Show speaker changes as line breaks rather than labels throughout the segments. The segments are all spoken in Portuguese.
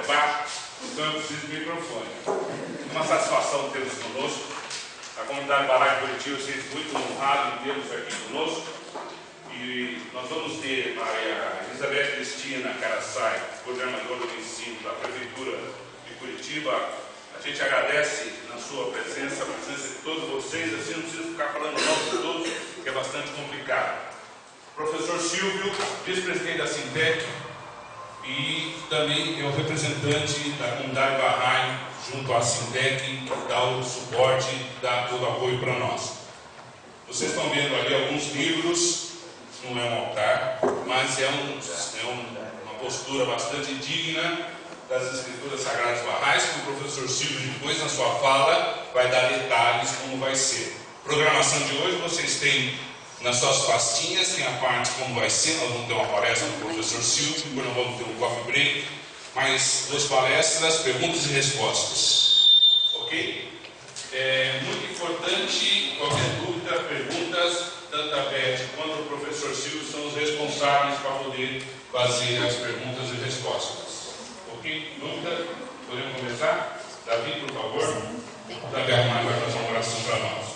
baixo, então eu preciso de microfone. É uma satisfação tê-los conosco. A comunidade Bahá'í Curitiba se sente muito honrado em tê-los aqui conosco. E nós vamos ter a Elizabeth Cristina Caraçai, coordenadora do ensino da Prefeitura de Curitiba. A gente agradece na sua presença, a presença de todos vocês, assim não preciso ficar falando o nome de todos, que é bastante complicado. Professor Silvio, vice-presidente da Sintec, e também é o representante da comunidade Bahá'í junto à Sintec, que dá o suporte, dá todo o apoio para nós. Vocês estão vendo ali alguns livros, não é um altar, mas é uma postura bastante digna das escrituras sagradas Bahá'ís, que o professor Silvio depois na sua fala vai dar detalhes como vai ser. Programação de hoje vocês têm nas suas pastinhas, tem a parte como vai ser, nós vamos ter uma palestra do professor Silvio, depois nós vamos ter um coffee break, mais 2 palestras, perguntas e respostas. Ok? É muito importante, qualquer dúvida, perguntas, tanto a Beth quanto o professor Silvio são os responsáveis para poder fazer as perguntas e respostas. Ok? Dúvida? Podemos começar? Davi, por favor. Davi Armando vai fazer uma oração para nós.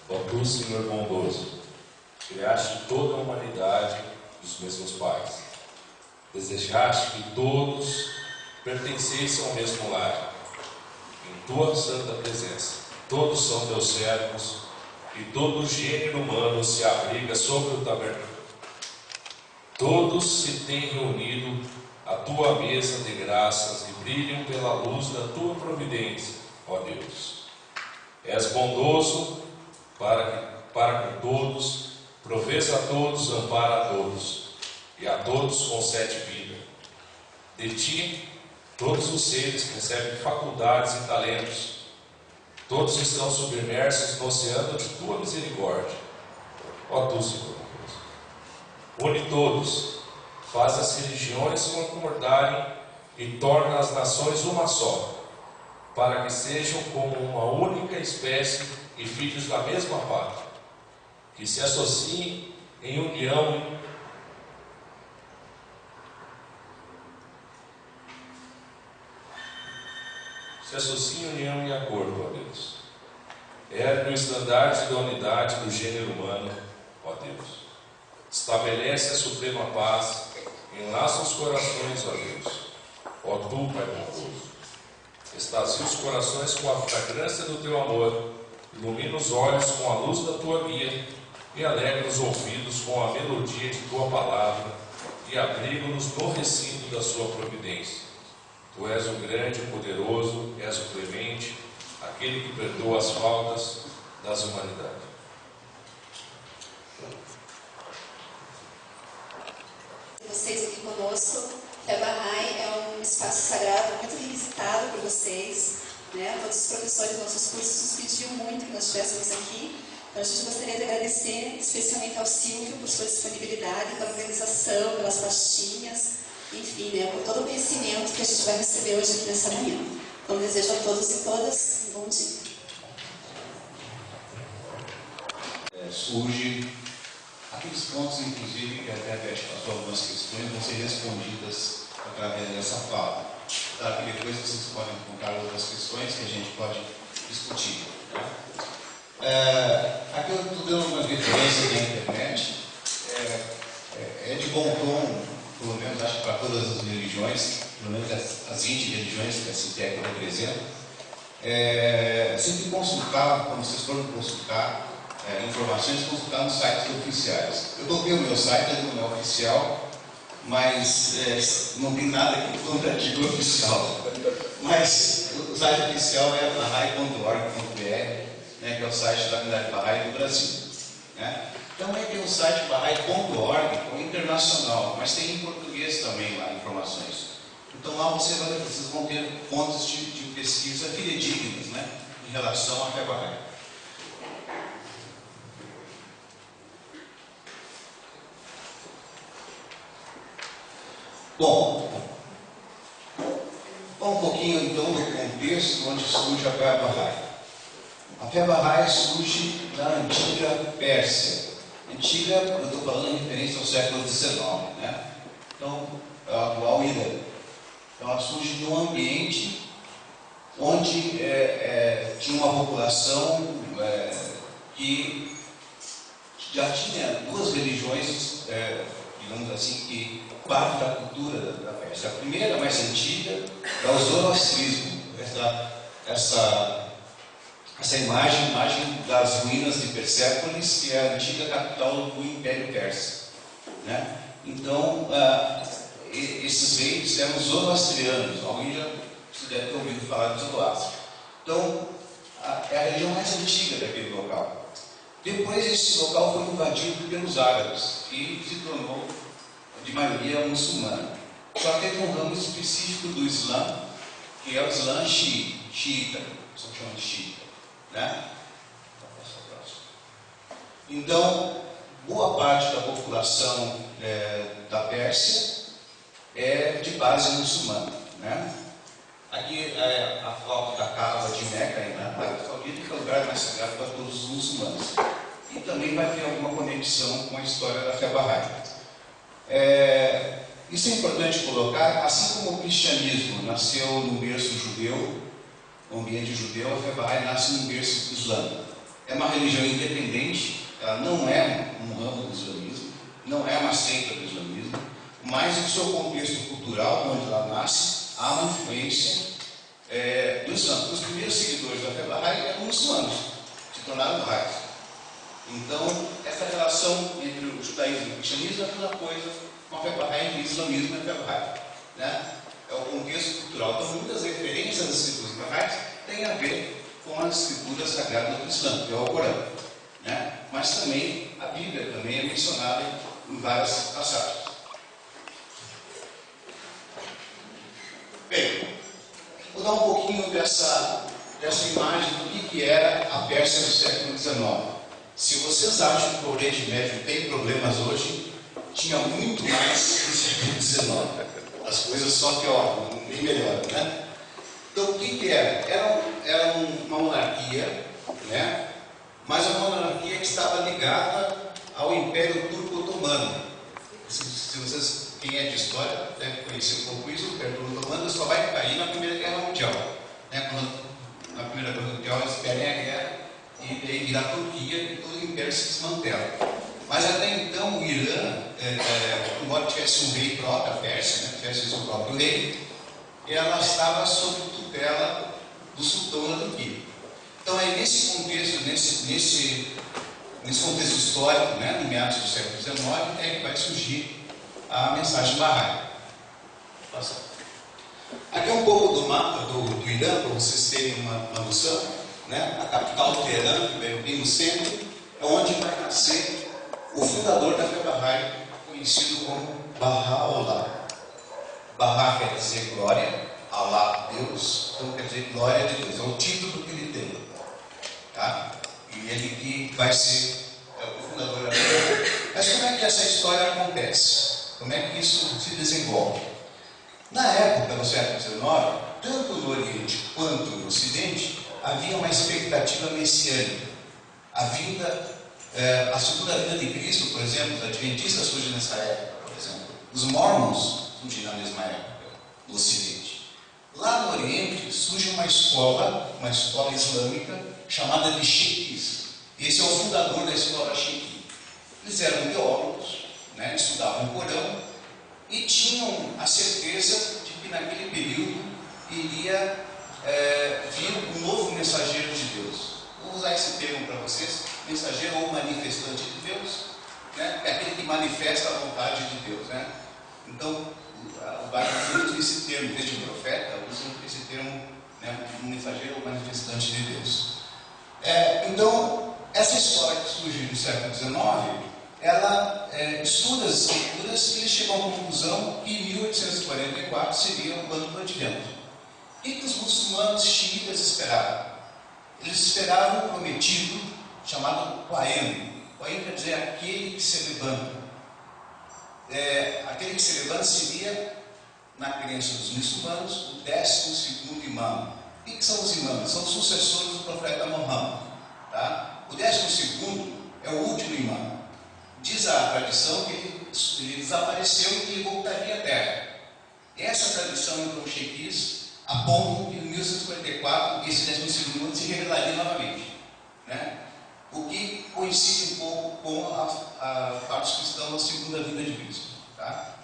Ó tu, Senhor bondoso, criaste toda a humanidade dos mesmos pais. Desejaste que todos pertencessem ao mesmo lar. Em tua santa presença, todos são teus servos e todo o gênero humano se abriga sobre o tabernáculo. Todos se têm reunido à tua mesa de graças e brilham pela luz da tua providência, ó Deus. És bondoso para com todos, provês a todos, ampara a todos, e a todos concede vida. De ti, todos os seres recebem faculdades e talentos. Todos estão submersos no oceano de tua misericórdia. Ó tu, Senhor, une todos, faz as religiões concordarem e torna as nações uma só, para que sejam como uma única espécie e filhos da mesma pátria, que se associem em união e acordo, ó Deus. Ergue o estandarte da unidade do gênero humano, ó Deus. Estabelece a suprema paz, enlaça os corações, ó Deus. Ó tu, Pai bondoso, extasia os corações com a fragrância do teu amor, ilumina os olhos com a luz da tua guia e alegra os ouvidos com a melodia de tua palavra e abriga-nos no recinto da sua providência. Tu és o grande, o poderoso, és o clemente, aquele que perdoa as faltas das humanidades.
Vocês aqui conosco, a Bahá'í é um espaço sagrado muito revisitado por vocês, né? Todos os professores dos nossos cursos nos pediam muito que nós estivéssemos aqui. Então a gente gostaria de agradecer especialmente ao Silvio por sua disponibilidade, pela organização, pelas pastinhas, enfim, né, por todo o conhecimento que a gente vai receber hoje aqui nessa manhã. Então desejo a todos e todas um bom dia.
Surge aqueles pontos, inclusive, que até a Beth passou algumas questões, vão ser respondidas através dessa fala. Tá? E depois vocês podem colocar outras questões que a gente pode discutir. Tá? Aqui eu estou dando umas referências na internet. É de bom tom, pelo menos acho que para todas as religiões, pelo menos as 20 religiões que a Sintec representa. Sempre consultar, quando vocês forem consultar informações, consultar nos sites oficiais. Eu coloquei o meu site, ele não é oficial, mas não tem nada aqui contra artigo oficial. Mas o site oficial é baha'i.org.br, né, que é o site da comunidade Bahá'í do Brasil. Né? Também tem o site baha'i.org, que é internacional, mas tem em português também lá informações. Então lá vocês vão ter fontes de pesquisa fidedignas, né, em relação à fé Bahá'í. Bom, Um pouquinho então do contexto onde surge a fé Bahá'í. A fé Bahá'í surge na antiga Pérsia. Antiga, eu estou falando em referência ao século XIX, né? Então, é o atual Irã. Então, ela surge num ambiente onde tinha uma população que já tinha duas religiões, digamos assim, que parte da cultura da Pérsia. A primeira, mais antiga, é o zoroastrismo, essa imagem das ruínas de Persépolis, que é a antiga capital do Império Persa, né? Então, esses reis eram zoroastrianos. Alguém já deve ter ouvido falar de Zoroastro. Então, é a religião mais antiga daquele local. Depois, esse local foi invadido pelos árabes e se tornou, de maioria, muçulmana. Só que teve um ramo específico do Islã, que é o Islã xiita, só chama de xiita, né? Então, boa parte da população da Pérsia é de base muçulmana, né? Aqui é a foto da Kaaba de Meca, na Arábia Saudita, que é o lugar mais sagrado para todos os muçulmanos. E também vai ter alguma conexão com a história da fé Bahá'í. Isso é importante colocar, assim como o cristianismo nasceu no berço judeu, no ambiente judeu, a fé Bahá'í nasce no berço islâmico. É uma religião independente, ela não é um ramo do islamismo, não é uma seita do islamismo, mas no seu contexto cultural, onde ela nasce, há uma influência do Islã. Os primeiros seguidores da fé Bahá'í eram muçulmanos, se tornaram Bahá'ís. Então, essa relação entre o judaísmo e o cristianismo é a mesma coisa com a fé Bahá'í, entre o islamismo e a fé Bahá'í, né? É o contexto cultural. Então, muitas referências às escrituras Bahá'ís têm a ver com as escrituras sagradas do Islã, que é o Corão, né? Mas também a Bíblia também é mencionada em várias passagens. Bem, vou dar um pouquinho dessa imagem do que era a Pérsia do século XIX. Se vocês acham que o Oriente Médio tem problemas hoje, tinha muito mais no século XIX. As coisas só pioram, bem melhor, né? Então, o que era? Era uma monarquia, né? Mas uma monarquia que estava ligada ao Império Turco-Otomano. Se vocês, quem é de história, deve conhecer um pouco isso, o Império Turco-Otomano só vai cair na Primeira Guerra Mundial, né? Quando, na Primeira Guerra Mundial, eles perdem a guerra e daí vira a Turquia e todo o Império se desmantela. Mas até então o Irã, embora tivesse um rei próprio, a Pérsia, né, tivesse o seu próprio rei, ela estava sob tutela do sultão da Turquia. Então é nesse contexto, nesse contexto histórico, né, no meados do século XIX, é que vai surgir a mensagem Bahá'í. Aqui é um pouco do mapa do Irã, para vocês terem uma noção, né? A capital Teherã, que vem bem no centro, é onde vai nascer o fundador da fé Bahá'í, conhecido como Baha'u'lláh. Bahá quer dizer glória, Allah, Deus, então quer dizer glória de Deus, é o título que ele tem, tá? E ele que vai ser o fundador da fé. Mas como é que essa história acontece? Como é que isso se desenvolve? Na época, no século XIX, tanto no Oriente quanto no Ocidente, havia uma expectativa messiânica. A segunda vinda de Cristo, por exemplo, os adventistas surgem nessa época, por exemplo. Os mormons surgem na mesma época, no Ocidente. Lá no Oriente surge uma escola islâmica, chamada de Sheikis. Esse é o fundador da escola Sheiki. Eles eram teólogos, né, estudavam o Corão e tinham a certeza de que naquele período iria vir um novo mensageiro de Deus. Vou usar esse termo para vocês, mensageiro ou manifestante de Deus, né? É aquele que manifesta a vontade de Deus, né? Então, o Bíblia usa esse termo, desde o profeta, usa esse termo, né? Mensageiro ou manifestante de Deus. Então, essa história que surge no século XIX, ela estuda as escrituras e eles chegam à conclusão que em 1844 seria o ano do Advento. O que os muçulmanos xiitas esperavam? Eles esperavam o prometido chamado Qaim. Qaim quer dizer aquele que se levanta. Aquele que se levanta seria na crença dos muçulmanos, o 12º imã. O que são os imãs? São os sucessores do profeta Muhammad. Tá? O 12º é o último imã. Diz a tradição que ele desapareceu e ele voltaria à Terra. Essa tradição, então, chequiz, aponta que em 1144 esse 12º imã se revelaria novamente. Né? O que coincide um pouco com a parte dos cristãos da segunda vinda de Cristo. Tá?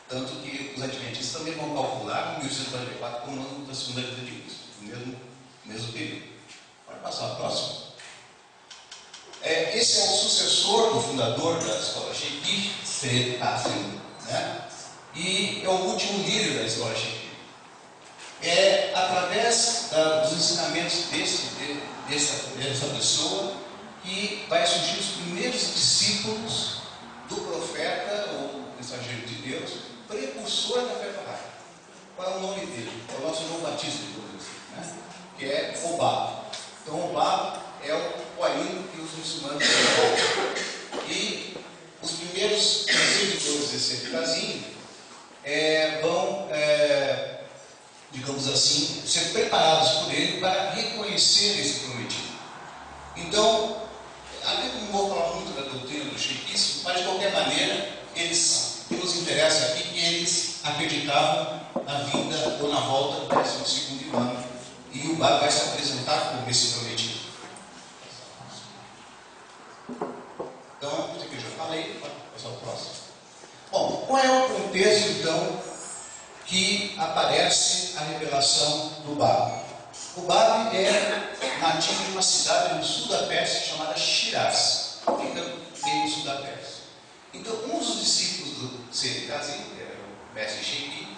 Tanto que os adventistas também vão calcular o 1144 como o ano da segunda vinda de Cristo, no mesmo período. Pode passar a próxima. Esse é o sucessor do fundador da escola Cheikh, Sayyid Qasim, né? E é o último líder da escola Cheikh. É através dos ensinamentos dessa pessoa que vai surgir os primeiros discípulos do profeta, ou mensageiro de Deus, precursor da fé Bahá'í. Qual é o nome dele? É o nosso João Batista, né? Que é Obab. Então, Obab é o Qaim que os muçulmanos têm. E os primeiros seguidores desse Qasim vão, digamos assim, ser preparados por ele para reconhecer esse prometido. Então, aqui não vou falar muito da doutrina do chequismo, mas de qualquer maneira, o que nos interessa aqui é que eles acreditavam na vinda ou na volta do 12º imã. E o Bab vai se apresentar como esse prometido. Então, isso aqui eu já falei, pode passar o próximo. Bom, qual é o contexto, então, que aparece a revelação do Bab? O Bab é nativo de uma cidade no sul da Pérsia chamada Shiraz, fica bem no sul da Pérsia. Então, um dos discípulos do Sayyid Qasim, que era o mestre Cheikh,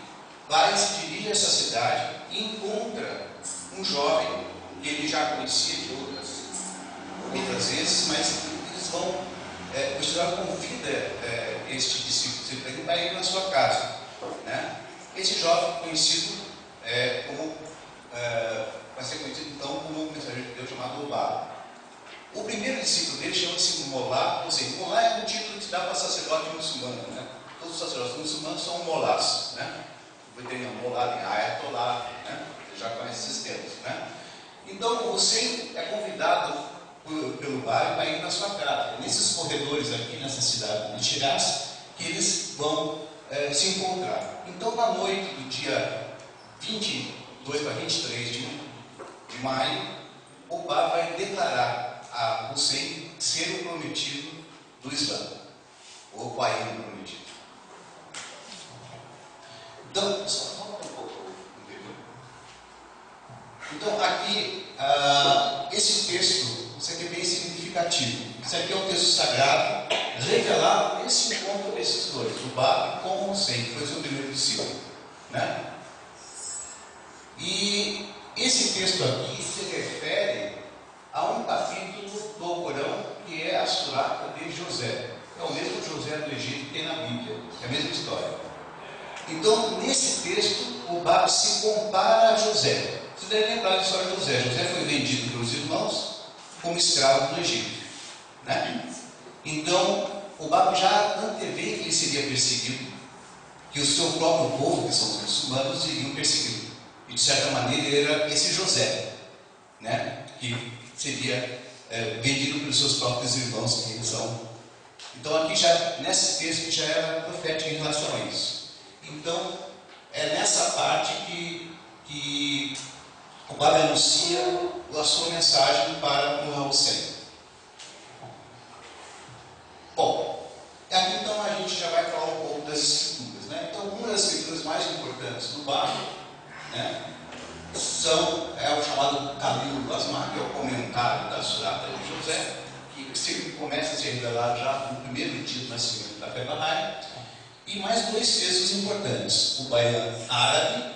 vai se dirige a essa cidade e encontra um jovem que ele já conhecia de outras vezes, mas eles vão, o Senhor convida este discípulo para ir na sua casa. Né? Esse jovem conhecido vai ser conhecido então como um mensageiro de Deus chamado Obab. O primeiro discípulo dele chama-se Molá, ou seja, Molá é um título que se dá para sacerdote muçulmano. Né? Todos os sacerdotes muçulmanos são molás. Né? Tem Molá, tem Ayatollah, né? Você já conhece esses termos. Né? Então você é convidado pelo Bab para ir na sua casa. Nesses corredores aqui nessa cidade de Shiraz, que eles vão se encontrar. Então na noite do dia 22 para 23 de maio, o Bab vai declarar a Hussein ser o prometido do Islã, ou o pai do prometido. Então, só volta um pouco. Então, aqui, esse texto, isso aqui é bem significativo. Isso aqui é um texto sagrado, revelado nesse encontro desses dois, o Bab com o Hussein, que foi seu primeiro discípulo. Né? E esse texto aqui se refere a um capítulo do Corão que é a Surata de José. É o mesmo José do Egito que tem na Bíblia, é a mesma história. Então, nesse texto, o Bab se compara a José. Vocês devem lembrar da história de José. José foi vendido pelos irmãos como escravo no Egito. Né? Então, o Bab já antevê que ele seria perseguido, que o seu próprio povo, que são os muçulmanos, iriam persegui-lo. E de certa maneira ele era esse José, né? Que seria vendido pelos seus próprios irmãos, que eles são. Então aqui já, nesse texto, já era profético em relação a isso. Então, é nessa parte que o Bab anuncia a sua mensagem para o Hussein. Bom, aqui então a gente já vai falar um pouco das escrituras. Né? Então, uma das escrituras mais importantes do Bab, né, é o chamado Kalil Asma, que é o comentário da Surata de José, que começa a ser revelado já no primeiro dia do nascimento da fé Bahá'í, e mais dois textos importantes: o Bayan árabe,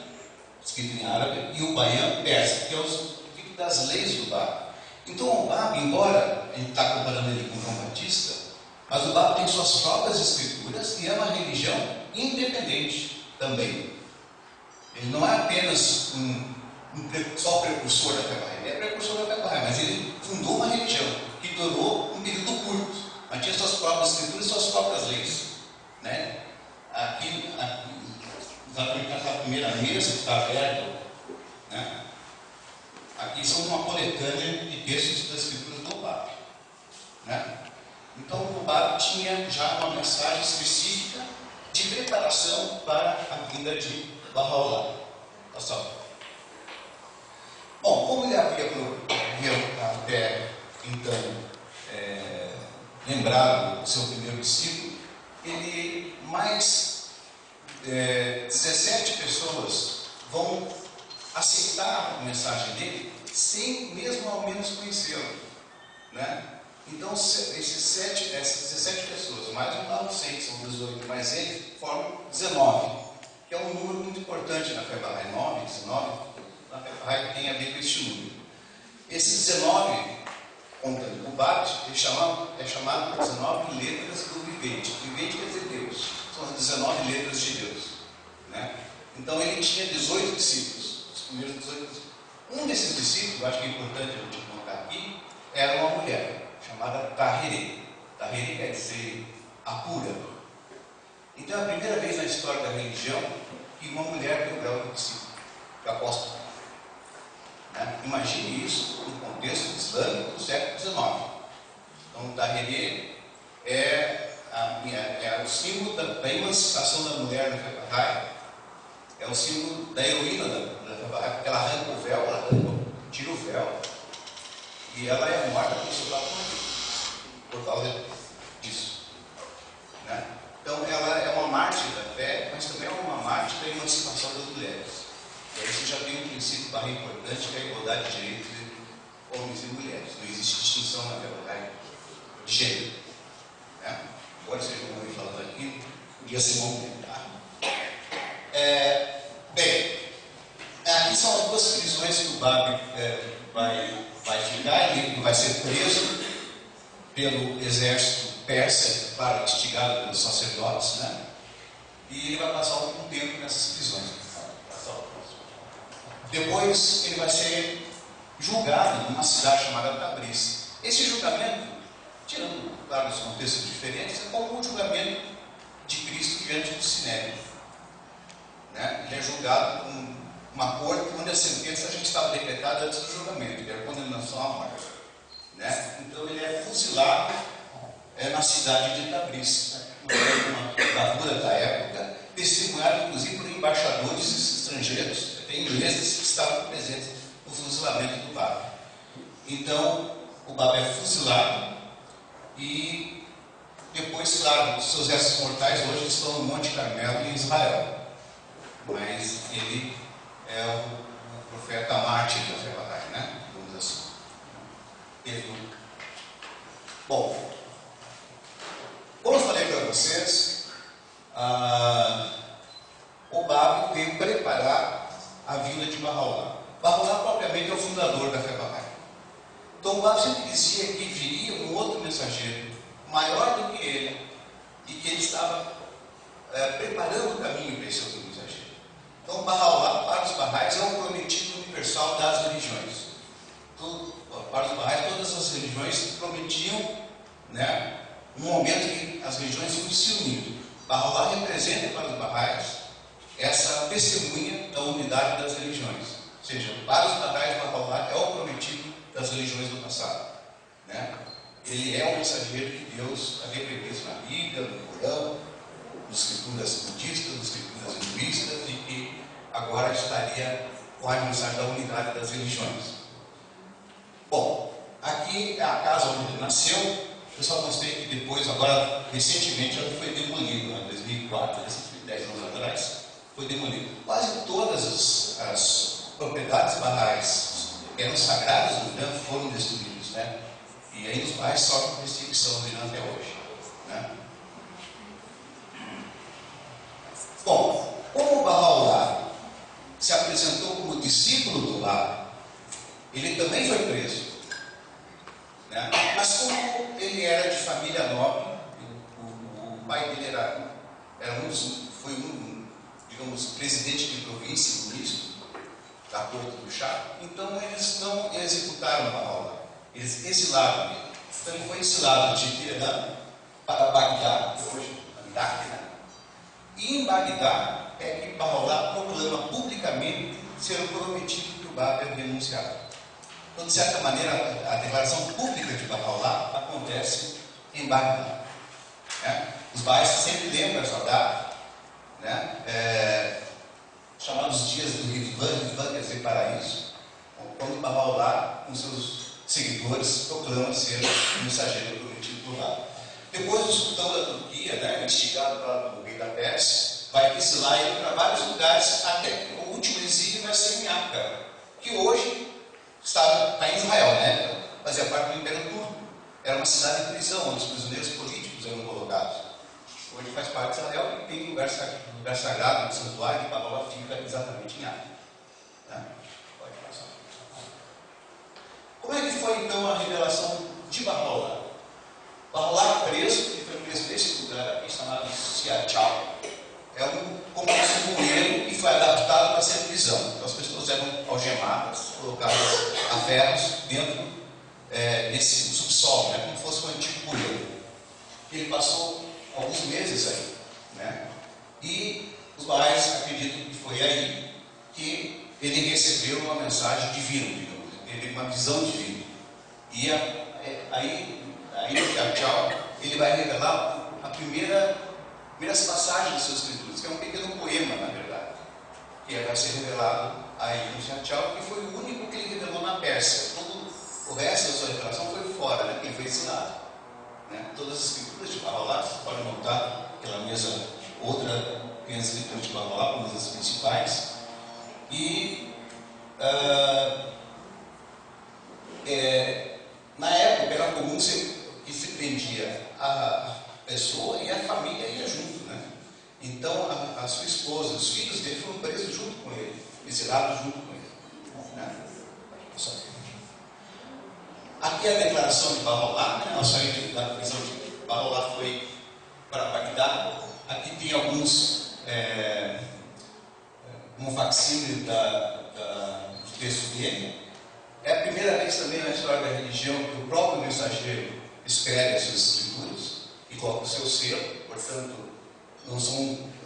escrito em árabe, e o Bayan persa, que é o livro das leis do Bab. Então, o Bab, embora a gente está comparando ele com João Batista, mas o Bab tem suas próprias escrituras e é uma religião independente também. Ele não é apenas só precursor da fé Bahá'í, ele é precursor da fé Bahá'í, mas ele fundou uma religião que durou um período curto, mas tinha suas próprias escrituras e suas próprias leis. Né? Aqui exatamente nessa primeira mesa que está aberta, né? Aqui são uma coletânea de textos das escrituras do Bab, né? Então o Bab tinha já uma mensagem específica de preparação para a vinda de Bahá'u'lláh. Bom, como ele havia até então lembrado do seu primeiro discípulo, ele mais 17 pessoas vão aceitar a mensagem dele sem mesmo ao menos conhecê-lo, né? Então esses 17 pessoas, mais um adolescente, são 18, mais ele, formam 19, que é um número muito importante na Fé Bahá'í. 9, 19, na Fé Bahá'í tem a ver com este número. Esses 19, contando o Bab, é chamado de 19 letras do Vivente. Vivente quer dizer Deus, são as 19 letras de Deus, né? Então ele tinha 18 discípulos, os primeiros 18 discípulos. Um desses discípulos, acho que é importante a gente colocar aqui, era uma mulher chamada Tahirih. Tahirih quer dizer a pura. Então é a primeira vez na história da religião que uma mulher deu grau de discípulo, de apóstolo, né? Imagine isso no contexto islâmico do século XIX. Então Tahirih é o símbolo da emancipação da mulher na Fé Bahá'í. É o símbolo da heroína da Fé Bahá'í, porque ela arranca o véu, tira o véu, e ela é morta pelo seu próprio marido, por causa disso, né? Então ela é uma mártir da fé, mas também é uma mártir da emancipação das mulheres. E aí você já tem um princípio Bahá'í importante, que é a igualdade de direitos entre homens e mulheres. Não existe distinção na Fé Bahá'í de gênero, né? Agora seja um homem falando aqui, podia ser uma mulher, tá? Bem, aqui são as duas prisões que o Bab vai ficar. Ele vai ser preso pelo exército persa, claro, instigado pelos sacerdotes, né? E ele vai passar algum tempo nessas prisões. Depois ele vai ser julgado numa cidade chamada Tabriz. Esse julgamento, tirando, claro, os contextos diferentes, é como o julgamento de Cristo diante do Sinédrio, né? Ele é julgado com uma corte onde a sentença já estava decretada antes do julgamento, que era a condenação à morte, né? Então ele é fuzilado na cidade de Tabriz, uma ditadura da época, testemunhado inclusive por embaixadores estrangeiros, até ingleses, que estavam presentes no fuzilamento do Bab. Então o Bab é fuzilado e depois, claro, os seus restos mortais hoje estão no Monte Carmelo, em Israel, mas ele é o profeta mártir da Fé Bahá'í, né? Vamos assim. Bom, como eu falei para vocês, o Bab veio preparar a vinda de Bahá'u'lláh. Bahá'u'lláh propriamente é o fundador da Fé Bahá'í. Então o Bab sempre dizia que viria um outro mensageiro, maior do que ele, e que ele estava preparando o caminho para esse outro mensageiro. Então Bahá'u'lláh, para os Bahá'ís, é um prometido universal das religiões. Para os Bahá'ís, todas as religiões prometiam, né, um momento que as religiões iam se unindo. Bahá'u'lláh representa para os Bahá'ís essa testemunha da unidade das religiões. Ou seja, para os Bahá'ís, Bahá'u'lláh é o prometido das religiões do passado, né? Ele é o mensageiro que Deus havia previsto na Bíblia, no Corão, nas escrituras budistas, nas escrituras hinduístas, e que agora estaria com a mensagem da unidade das religiões. Bom, aqui é a casa onde ele nasceu. Eu só mostrei que depois, agora, recentemente, ela foi demolida, em 2004, 10 anos atrás, foi demolido. Quase todas as propriedades bahá'ís que eram sagradas no Irã foram destruídas, né? E aí os Bahá'ís sofrem perseguição no Irã até hoje, né? Bom, como o Bahá'u'lláh se apresentou como discípulo do Bab, ele também foi preso, né? Mas como ele era de família nobre, o pai dele foi digamos, presidente de província, ministro da corte do Shah, então eles não executaram Bahá'u'lláh, eles exilaram ele. Então ele foi exilado de Teherã para Bagdá, hoje Bagdá, né? E em Bagdá é que Bahá'u'lláh proclama publicamente ser o prometido que o Báb havia anunciado. Então, de certa maneira, a declaração pública de Bahá'u'lláh acontece em Bagdá. Né? Os baístas sempre lembram essa data, né? Chamados dias do Ridvan, quer dizer paraíso, quando Bahá'u'lláh, com seus seguidores, proclama ser o mensageiro prometido por Báb. Depois o sultão da Turquia, né, instigado pelo rei da Pérsia, vai exilar ele para vários lugares, até que o último exílio vai ser em Ankara, que hoje está em Israel, né? Fazia parte do Império Turco. Era uma cidade de prisão, onde os prisioneiros políticos eram colocados. Hoje faz parte de Israel e tem lugar sagrado, um santuário, que Bahá'u'lláh fica exatamente em Ankara. Né? Pode passar. Como é que foi então a revelação de Bahá'u'lláh? Bahá'u'lláh preso, ele foi preso nesse lugar aqui chamado Siachal. É como um moinho que foi adaptado para ser prisão. Então as pessoas eram algemadas, colocadas a ferros dentro desse subsolo, né, como se fosse um antigo moinho. Ele passou alguns meses aí, né? E os bahá'ís acreditam que foi aí que ele recebeu uma mensagem divina, digamos. Ele teve uma visão divina. E aí no Siachal, ele vai revelar a primeiras passagens das suas escrituras, que é um pequeno poema, na verdade, que vai ser revelado aí no Siachal, que foi o único que ele revelou na Pérsia. Todo o resto da sua revelação foi fora, né, que ele foi ensinado. Né? Todas as escrituras de Bahá'u'lláh, você pode montar aquela mesa, outra tem as escrituras de Bahá'u'lláh, como as principais. E na época era comum que se prendia a pessoa e a família ia junto, né? Então a sua esposa, os filhos dele foram presos junto com ele, exilados junto com ele. Né? Aqui é a declaração de Bahá'u'lláh, né? Ao sair da prisão de Bahá'u'lláh foi para Bagdá. Aqui tem um facsímile do texto dele. É a primeira vez também na história da religião que o próprio mensageiro escreve as suas escrituras e coloca o seu selo, portanto,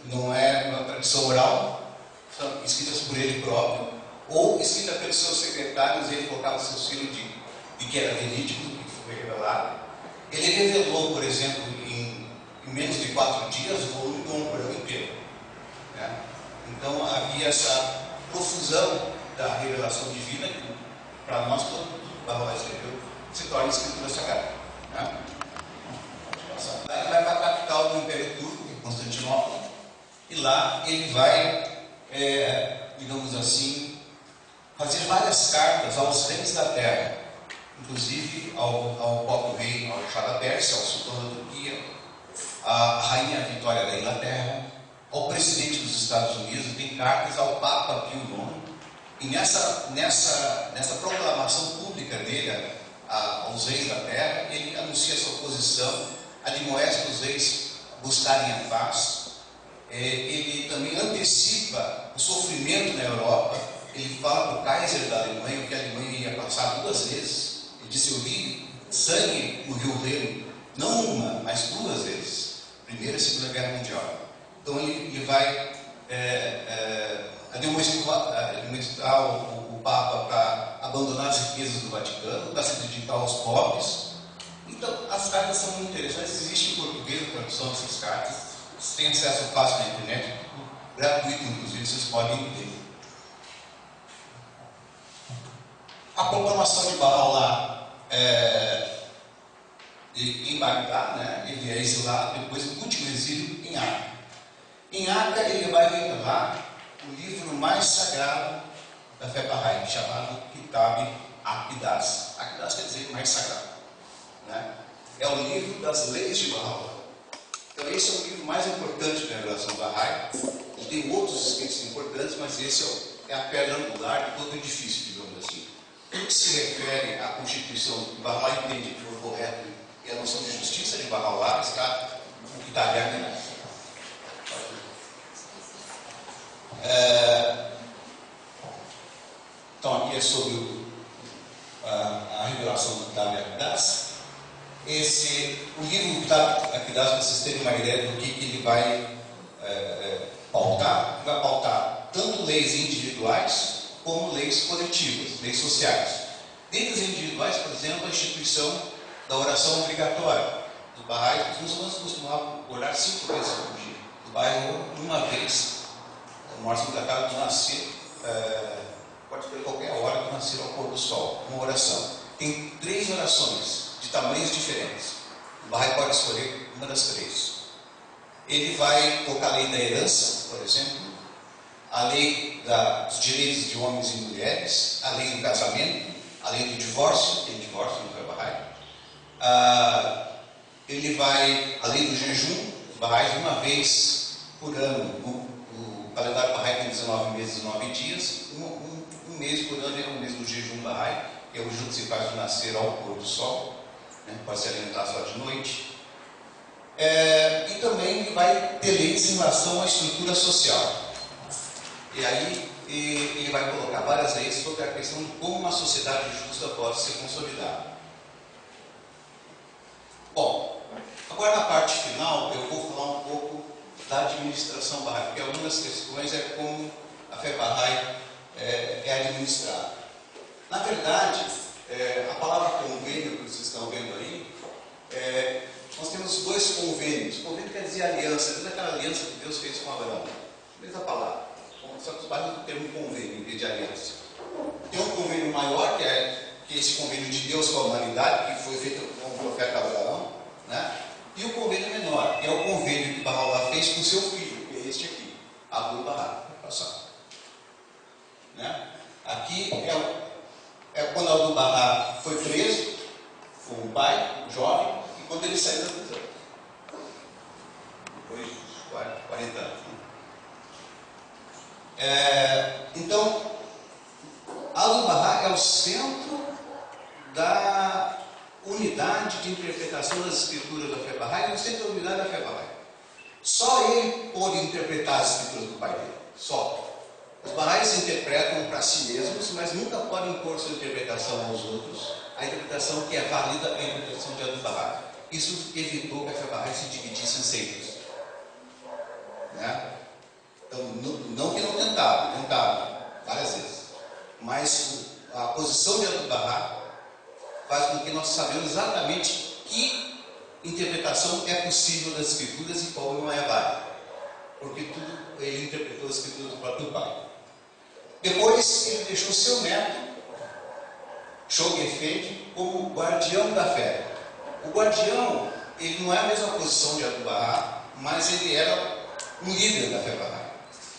não é uma tradição oral, são escritas por ele próprio, ou escritas pelos seus secretários, e ele colocava o seu selo de que era verídico, que foi revelado. Ele revelou, por exemplo, em menos de 4 dias, o volume do Alcorão inteiro. Né? Então havia essa profusão da revelação divina, que para nós, todo o Bahá'u'lláh escreveu, se torna escritura sagrada. Né? Ele vai para a capital do Império Turco, que é Constantinopla, e lá ele vai, digamos assim, fazer várias cartas aos reis da terra, inclusive ao próprio rei, ao Shah da Pérsia, ao sultão da Turquia, à rainha Vitória da Inglaterra, ao presidente dos Estados Unidos, tem cartas ao Papa Pio IX, e nessa proclamação pública dele aos reis da terra, ele anuncia sua posição, admoesta os reis buscarem a paz. Ele também antecipa o sofrimento na Europa. Ele fala para o Kaiser da Alemanha que a Alemanha ia passar 2 vezes. Ele disse: eu vi sangue no Rio Reno, não uma, mas 2 vezes, Primeira e Segunda Guerra Mundial. Então ele vai admoestar o Papa para abandonar as riquezas do Vaticano, para se dedicar aos pobres. Então as cartas são muito interessantes. Existe em português a tradução dessas cartas, vocês têm acesso fácil na internet, gratuito inclusive, vocês podem ler. A proclamação de Bahá'u'lláh em Bagdá, né? Ele é exilado, depois do último exílio em Ankara. Em Ankara ele vai revelar o livro mais sagrado da fé Bahá'í, chamado Kitab Aqdas. Aqdas quer dizer mais sagrado. Né? É o livro das leis de Bahá'u'lláh. Então esse é o livro mais importante da revelação Bahá'í. Tem outros escritos importantes, mas esse é a pedra angular de todo o edifício, digamos assim. Tudo que se refere à Constituição que Bahá'í entende que foi correto e a noção de justiça de Bahá'u'lláh está no Kitab Aqdas. Então aqui é sobre a revelação do Kitab Aqdas. O livro do Kitab Aqdas, para vocês terem uma ideia do que ele vai pautar, vai pautar tanto leis individuais como leis coletivas, leis sociais. Dentre as individuais, por exemplo, a instituição da oração obrigatória. Do Bahá'í, os muçulmanos costumavam orar 5 vezes por dia. Do Bahá'í, uma vez. O oração obrigatória do nascer, pode escolher qualquer hora do nascer ao pôr do sol, uma oração. Tem 3 orações de tamanhos diferentes. O Bahá'í pode escolher uma das 3. Ele vai colocar a lei da herança, por exemplo, a lei dos direitos de homens e mulheres, a lei do casamento, a lei do divórcio, tem divórcio no Bahá'í. Ele vai, a lei do jejum, o Bahá'í uma vez por ano. O calendário Bahá'í tem 19 meses e 9 dias, um mês por ano é o mês do jejum Bahá'í, que é o jejum que se faz do nascer ao pôr do sol, né? Pode se alimentar só de noite. E também ele vai ter leis em relação à estrutura social. E aí ele vai colocar várias leis sobre a questão de como uma sociedade justa pode ser consolidada. Bom, agora na parte final eu vou falar um pouco da administração Bahá'í, porque uma das questões é como a fé Bahá'í é administrada. Na verdade, a palavra convênio que vocês estão vendo aí, nós temos 2 convênios. Convênio quer dizer aliança, desde aquela aliança que Deus fez com Abraão. Mesma palavra, só que os bairros não termo convênio em vez de aliança. Tem um convênio maior, que é esse convênio de Deus com a humanidade, que foi feito com o profeta Abraão, né? E o convênio menor, que é o convênio que Bahá'u'lláh fez com seu filho, que é este aqui, Abdul Bahá. Né? Aqui é quando Abdul Bahá foi preso, foi um pai, jovem, e quando ele saiu da prisão. Depois de 40 anos. Então, Abdul Bahá é o centro da unidade de interpretação das escrituras da fé Bahá'í, e o centro da unidade da fé Bahá'í. Só ele pôde interpretar as escrituras do pai dele. Só. Os Bahá'ís interpretam para si mesmos, mas nunca podem impor sua interpretação aos outros. A interpretação que é válida é a interpretação de Abdul Bahá. Isso evitou que a fé Bahá'í se dividisse em seitas. Né? Então, não que não tentaram várias vezes. Mas a posição de Abdul Bahá faz com que nós sabemos exatamente que interpretação é possível das escrituras e qual não é válida. Porque ele interpretou as escrituras do próprio pai. Depois ele deixou seu neto, Shoghi Effendi, como guardião da fé. O guardião, ele não é a mesma posição de Abdul Bahá, mas ele era um líder da fé Bahá'í.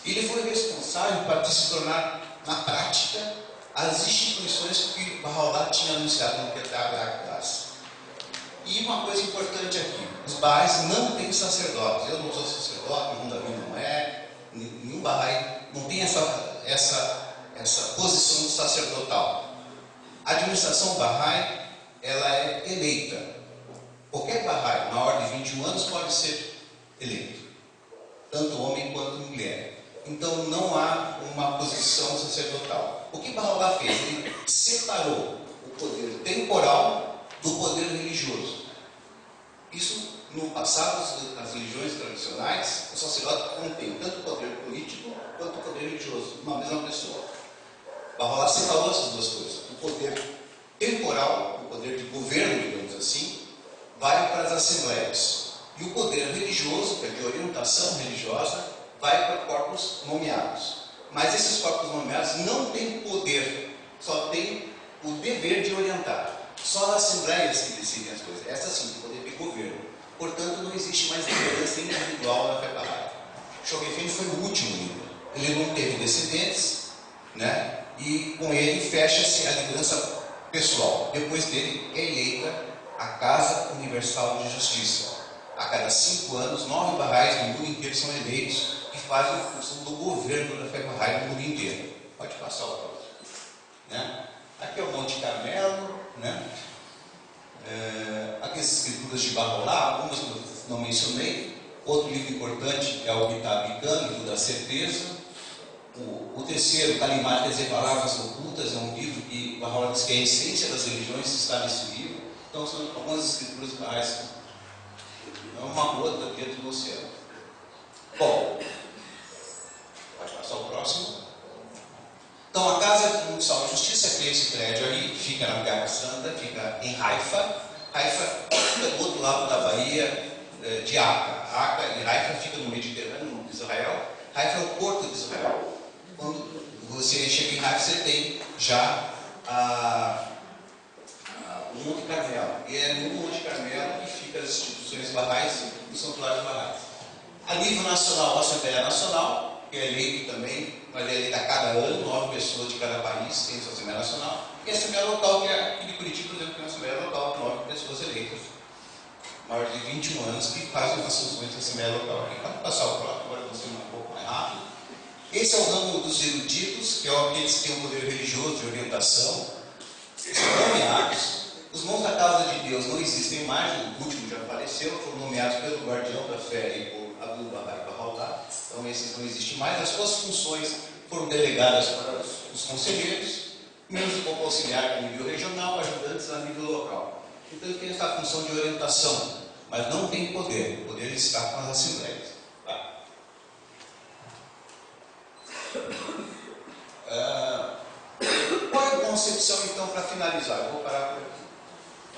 Ele foi responsável para se tornar, na prática, as instituições que Bahá'u'lláh tinha anunciado no Kitab al-Aqdas. E uma coisa importante aqui, os Bahá'ís não têm sacerdotes. Eu não sou sacerdote, o Davi não é, nenhum Bahá'í não tem essa posição sacerdotal. A administração Bahá'í, ela é eleita. Qualquer Bahá'í, na ordem de 21 anos, pode ser eleito, tanto homem quanto mulher. Então não há uma posição sacerdotal. O que Bahá'u'lláh fez? Ele separou o poder temporal do poder religioso. Isso, no passado, as religiões tradicionais, o sacerdote contém tanto o poder político quanto o poder religioso, uma mesma pessoa. Bahá'u'lláh separou essas 2 coisas. O poder temporal, o poder de governo, digamos assim, vai para as assembleias. E o poder religioso, que é de orientação religiosa, vai para corpos nomeados. Mas esses corpos nomeados não têm poder, só têm o dever de orientar. Só as assembleias que decidem as coisas. Essa sim, o poder de governo. Portanto, não existe mais liderança individual na fé Bahá'í. Shoghi Effendi foi o último líder. Ele não teve descendentes, né? E com ele fecha-se a liderança pessoal. Depois dele é eleita a Casa Universal de Justiça. A cada 5 anos, 9 Bahá'ís no mundo inteiro são eleitos e fazem a função do governo da fé Bahá'í no mundo inteiro. Pode passar o próximo. Né? Aqui é o Monte Carmelo, né? Aqui as escrituras de Bahá'u'lláh, algumas que eu não mencionei. Outro livro importante é o Kitab al-Iqan, livro da certeza. O terceiro, Kalimat, quer dizer, palavras ocultas, é um livro que Bahá'u'lláh diz que a essência das religiões está nesse livro. Então são algumas escrituras bahá'ís. É uma gota dentro do oceano. Bom, pode passar o próximo. Então, a Casa Universal de Justiça, que é esse prédio aí, fica na Guerra Santa, fica em Haifa. Haifa fica do outro lado da Baía de Aca. Aca e Haifa fica no Mediterrâneo, no Israel. Haifa é o porto de Israel. Quando você chega em Haifa, você tem já o Monte Carmelo. E é no Monte Carmelo que ficam as instituições barrais e os santuários barrais. A nível nacional, a Assembleia Nacional, que é eleita também, mas é eleita a cada ano, 9 pessoas de cada país tem sua Assembleia Nacional. E a Assembleia Local, que é aqui de Curitiba, por exemplo, que é uma Assembleia Local, 9 pessoas eleitas, maior de 21 anos, que fazem as funções da Assembleia Local. Pode passar o próximo, agora você um pouco mais rápido. Esse é o ramo dos eruditos, que é aqueles que têm um poder religioso de orientação. São nomeados. Os mãos da Casa de Deus não existem mais, o último já faleceu, foram nomeados pelo guardião da fé e por Abdul Bahá e Bahá'u'lláh. Então esses não existem mais. As suas funções foram delegadas para os conselheiros, membros do corpo auxiliar a nível regional, ajudantes a nível local. Então ele tem essa função de orientação, mas não tem poder. O poder está com as assembleias. Qual é a concepção, então, para finalizar? Eu vou parar por aqui.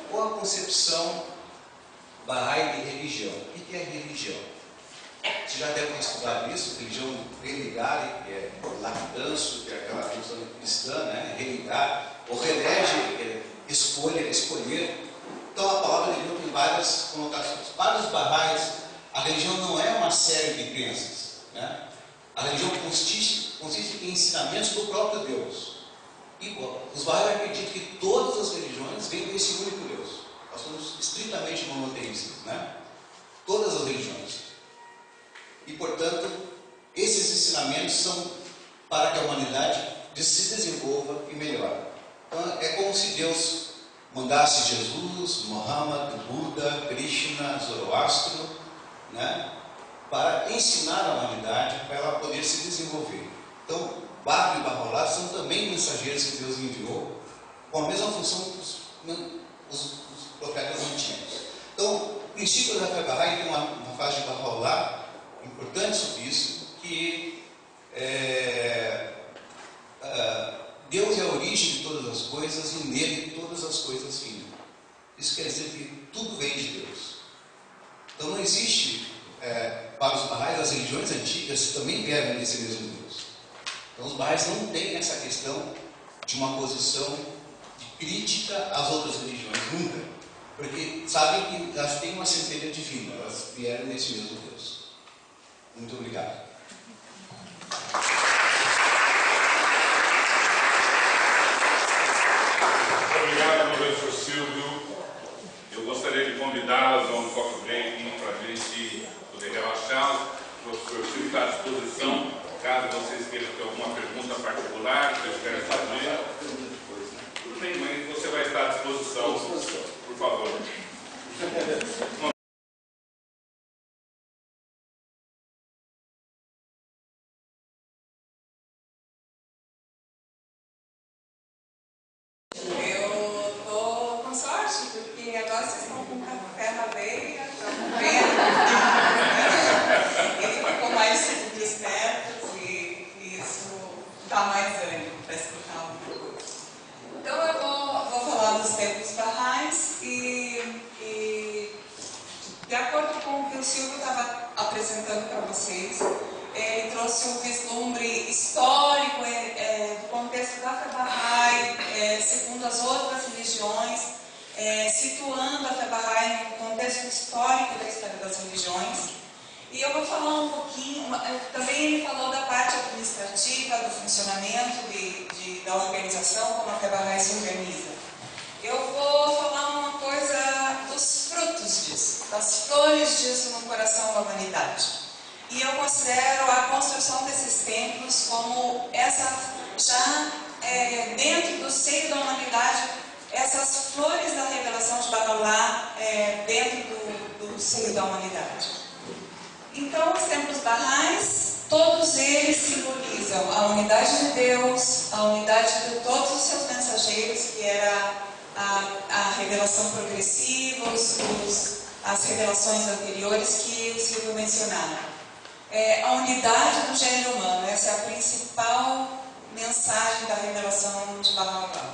Qual a concepção Bahá'í de religião? O que é religião? Você já deve ter estudado isso, religião religare, que é lactanço, que é aquela religião cristã, né? Religar, ou relege, escolher. Então a palavra religião tem várias conotações. Para os Bahá'ís, a religião não é uma série de crenças, né? A religião consiste em ensinamentos do próprio Deus. E os Bahá'ís acreditam que todas as religiões vêm desse único Deus. Nós somos estritamente monoteístas, né? Todas as religiões. E, portanto, esses ensinamentos são para que a humanidade se desenvolva e melhore. Então, é como se Deus mandasse Jesus, Muhammad, Buda, Krishna, Zoroastro, né? Para ensinar a humanidade, para ela poder se desenvolver. Então, Bahá e Bahá'u'lláh são também mensageiros que Deus enviou, com a mesma função que os profetas antigos. Então, o princípio da fé Bahá'í tem uma fase de Bahá'u'lláh importante sobre isso, que Deus é a origem de todas as coisas e nele todas as coisas ficam. Isso quer dizer que tudo vem de Deus. Então não existe, para os Bahá'ís, as religiões antigas também vieram desse mesmo Deus. Então os Bahá'ís não têm essa questão de uma posição de crítica às outras religiões, nunca. Porque sabem que elas têm uma centelha divina, elas vieram desse mesmo Deus. Muito obrigado.
Obrigado, professor Silvio. Eu gostaria de convidá-las a um coffee break para a gente poder relaxar. O professor Silvio está à disposição, caso vocês queiram ter alguma pergunta particular, que vocês querem saber. Tudo bem, mas você vai estar à disposição, por favor.
Ele trouxe um vislumbre histórico do contexto da fé Bahá'í, segundo as outras religiões, situando a fé Bahá'í no contexto histórico da história das religiões. E eu vou falar um pouquinho, também ele falou da parte administrativa, do funcionamento da organização, como a fé Bahá'í se organiza. Eu vou falar uma coisa dos frutos disso, das flores disso no coração da humanidade. E eu considero a construção desses templos como dentro do seio da humanidade, essas flores da revelação de Bahá'u'lláh dentro do seio da humanidade. Então, os templos Bahá'ís, todos eles simbolizam a unidade de Deus, a unidade de todos os seus mensageiros, que era a revelação progressiva, as revelações anteriores que o Silvio mencionava. a unidade do gênero humano. Essa é a principal mensagem da revelação de Bahá'u'lláh.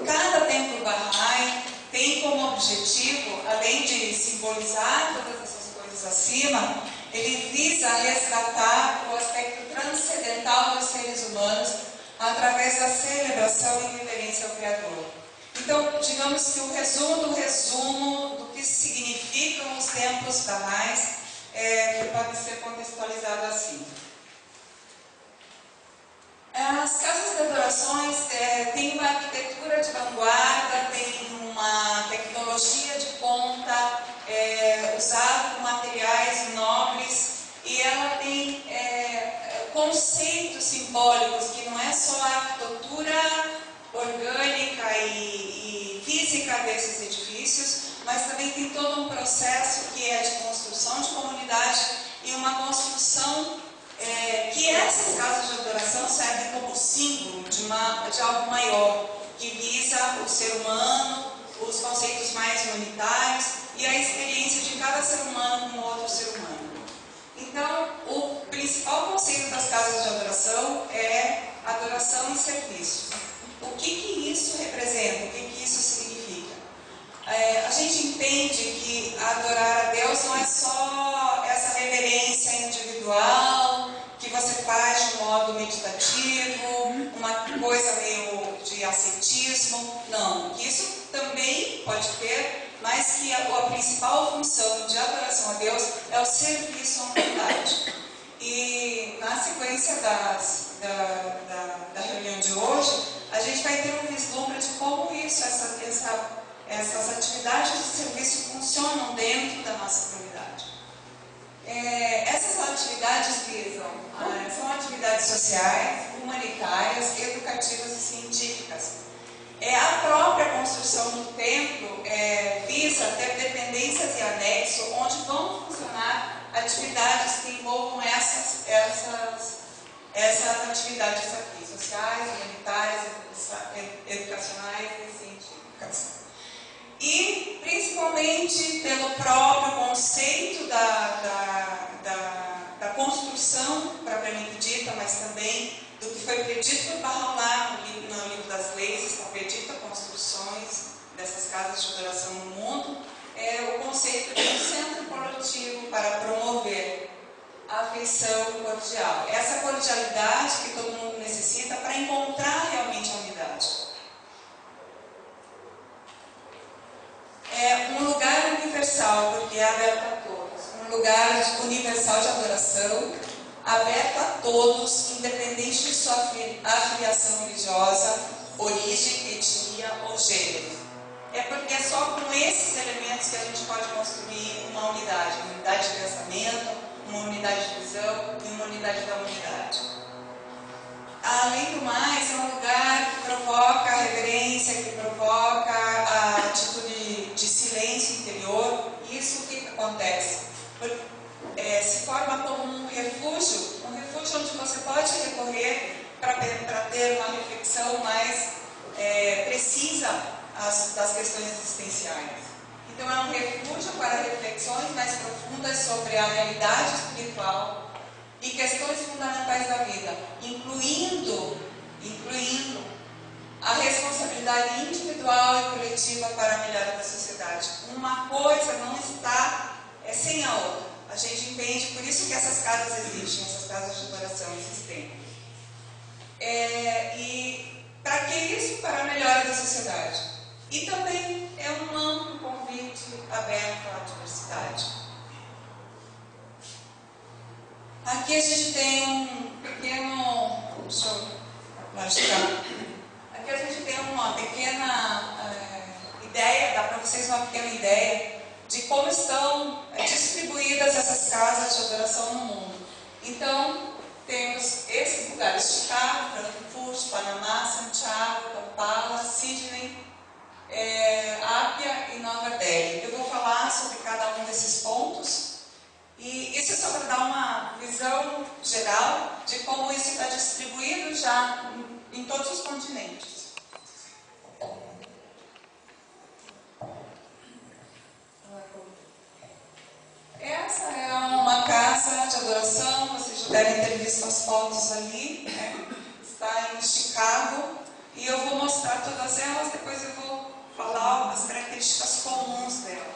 Cada templo Bahá'í tem como objetivo, além de simbolizar todas essas coisas acima, ele visa resgatar o aspecto transcendental dos seres humanos através da celebração e reverência ao Criador. Então, digamos que o resumo do resumo do que significam os templos Bahá'ís pode ser contextualizado assim. As casas de adorações têm uma arquitetura de vanguarda, têm uma tecnologia de ponta, usada com materiais nobres, e ela tem conceitos simbólicos que não é só a arquitetura orgânica e física desses edifícios, mas também tem todo um processo que é de construção de comunidade e uma construção que essas casas de adoração servem como símbolo de algo maior, que visa o ser humano, os conceitos mais humanitários e a experiência de cada ser humano com outro ser humano. Então, o principal conceito das casas de adoração é adoração e serviço. O que isso representa? O que isso significa? A gente entende que adorar a Deus não é só essa reverência individual que você faz de modo meditativo, uma coisa meio de ascetismo. Não, isso também pode ter, mas que a principal função de adoração a Deus é o serviço à humanidade. E na sequência da reunião de hoje, a gente vai ter um vislumbre de como isso, essas atividades de serviço funcionam dentro da nossa comunidade. Essas atividades são atividades sociais, humanitárias, educativas e científicas. A própria construção do templo visa ter dependências e anexo onde vão funcionar atividades que envolvam essas atividades aqui, sociais, humanitárias, educacionais e científicas. E, principalmente, pelo próprio conceito da construção propriamente dita, mas também do que foi predito por Bahá'u'lláh no livro das leis, está predito construções dessas casas de adoração no mundo, o conceito de um centro coletivo para promover a afeição cordial. Essa cordialidade que todo mundo necessita para encontrar realmente a unidade. Um lugar universal, porque é aberto a todos. Um lugar universal de adoração, aberto a todos, independente de sua afiliação religiosa, origem, etnia ou gênero. Porque é só com esses elementos que a gente pode construir uma unidade de pensamento, uma unidade de visão e uma unidade da humanidade. Além do mais, é um lugar que provoca a reverência, que provoca a atitude de silêncio interior. Isso o que acontece? Se forma como um refúgio onde você pode recorrer para ter uma reflexão mais precisa das questões existenciais. Então é um refúgio para reflexões mais profundas sobre a realidade espiritual e questões fundamentais da vida, incluindo a responsabilidade individual e coletiva para a melhora da sociedade. Uma coisa não está sem a outra. A gente entende, por isso que essas casas existem, essas casas de adoração existem. E para que isso? Para a melhora da sociedade. E também é um amplo convite aberto à diversidade. Aqui a gente tem um pequeno... Deixa eu mostrar. Aqui a gente tem uma pequena ideia, dá para vocês uma pequena ideia de como estão distribuídas essas casas de adoração no mundo. Então, temos esses lugares: Chicago, Frankfurt, Panamá, Santiago, Kampala, Sydney, Apia e Nova Delhi. Eu vou falar sobre cada um desses pontos. E isso é só para dar uma visão geral de como isso está distribuído já em todos os continentes. Essa é uma casa devem ter visto as fotos ali, né? Está em Chicago, e eu vou mostrar todas elas, depois eu vou falar as características comuns dela.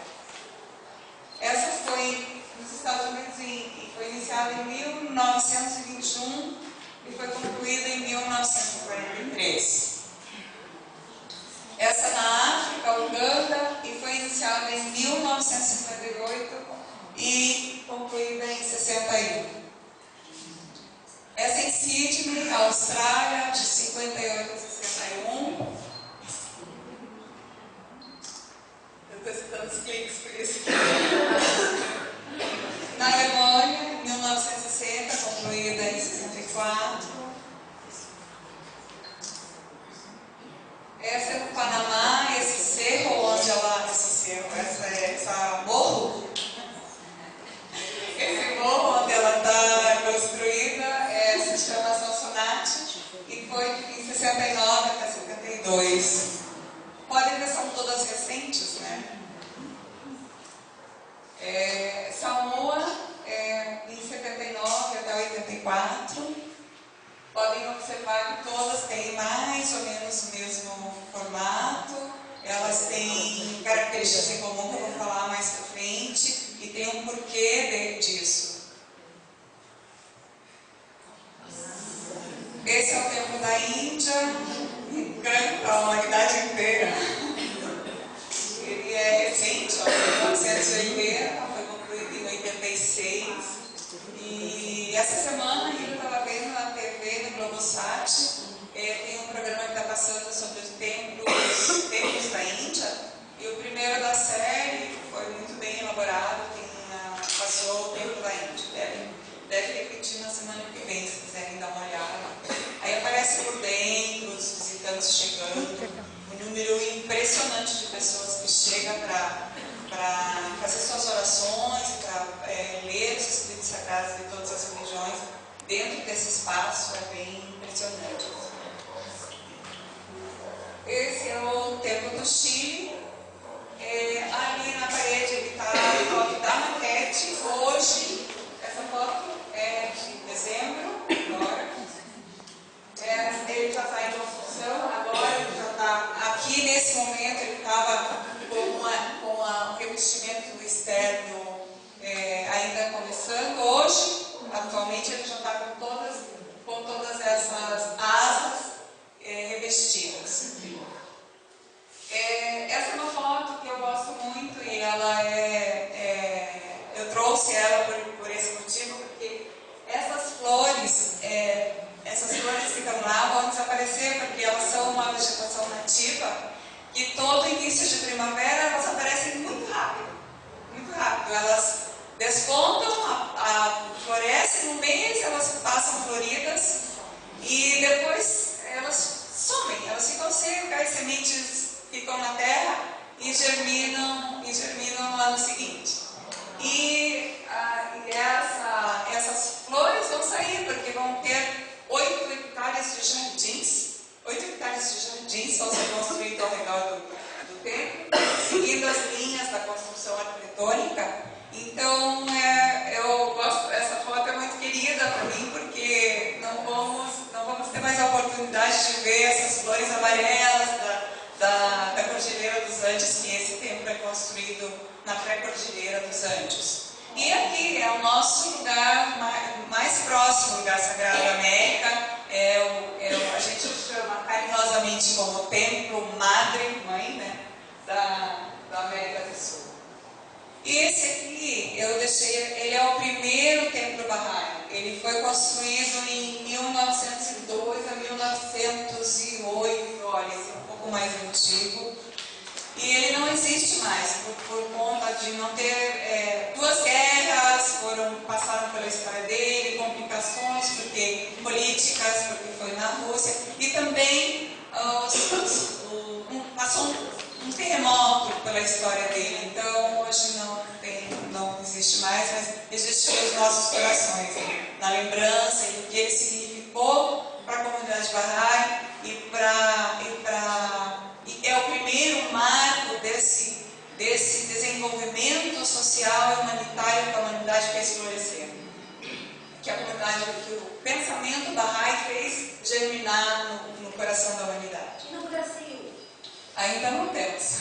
Essa foi nos Estados Unidos e foi iniciada em 1921 e foi concluída em 1943. Essa na África, Uganda, e foi iniciada em 1958 e concluída em 61. Essa em Sydney, Austrália, de 58 a 61. Eu estou citando os cliques por isso. Na Alemanha, em 1960, concluída em 64. Essa é no Panamá, esse cerro onde ela... essa morro. Esse morro onde ela está construída se chama Sonsonate e foi em 69 até 72. Podem ver, são todas recentes, né? Samoa, em 79 até 84. Podem observar que todas têm mais ou menos o mesmo formato. Elas têm características em comum que eu vou falar mais pra frente e tem um porquê disso. Esse é o templo da Índia, a humanidade inteira. Ele é recente, ó, 1980, foi concluído em 86. E essa semana eu estava vendo na TV, no Globosat, tem um programa que está passando sobre os templos da Índia. E o primeiro da série foi muito bem elaborado, passou o templo da Índia. Deve repetir na semana que vem, se quiserem dar uma olhada. Aí aparece por dentro, os visitantes chegando, um número impressionante de pessoas que chegam para fazer suas orações, para ler os escritos sagrados de todas as religiões dentro desse espaço. É bem impressionante. Esse é o Templo do Chile. Ali na parede ele está a foto da maquete. Hoje, essa foto é de dezembro, agora. Ele já está em construção, agora ele já está aqui nesse momento, ele estava com o revestimento externo ainda começando. Hoje, atualmente, ele já está com todas essas asas revestidas. Essa é uma foto que eu gosto muito e ela eu trouxe ela por esse motivo, porque essas flores que estão lá vão desaparecer, porque elas são uma vegetação nativa e todo início de primavera elas aparecem muito rápido, muito rápido. Elas despontam, florescem um mês, elas passam floridas e depois elas somem, elas ficam secas, as sementes ficam na terra e germinam no ano seguinte. E essas flores vão sair, porque vão ter 8 hectares de jardins. 8 hectares de jardins vão ser construídos ao redor do templo, seguindo as linhas da construção arquitetônica. Então, eu gosto, essa foto é muito querida para mim, porque não vamos ter mais a oportunidade de ver essas flores amarelas da Cordilheira dos Andes, que esse templo é construído na pré-Cordilheira dos Andes. E aqui é o nosso lugar mais próximo, lugar sagrado da América. A gente chama carinhosamente como Templo Madre, Mãe, né, da América do Sul. E esse aqui, ele é o primeiro templo Bahá'í. Ele foi construído em 1902 a 1908, olha, esse é um pouco mais antigo. E ele não existe mais, por conta de não ter duas guerras, passaram pela história dele, complicações políticas, porque foi na Rússia, e também passou um terremoto pela história dele. Então hoje não existe mais, mas existe nos nossos corações, na lembrança do que ele significou para a comunidade Bahá'í e é o primeiro marco desse desenvolvimento social e humanitário que a humanidade fez florescer. Que a comunidade Ainda não temos.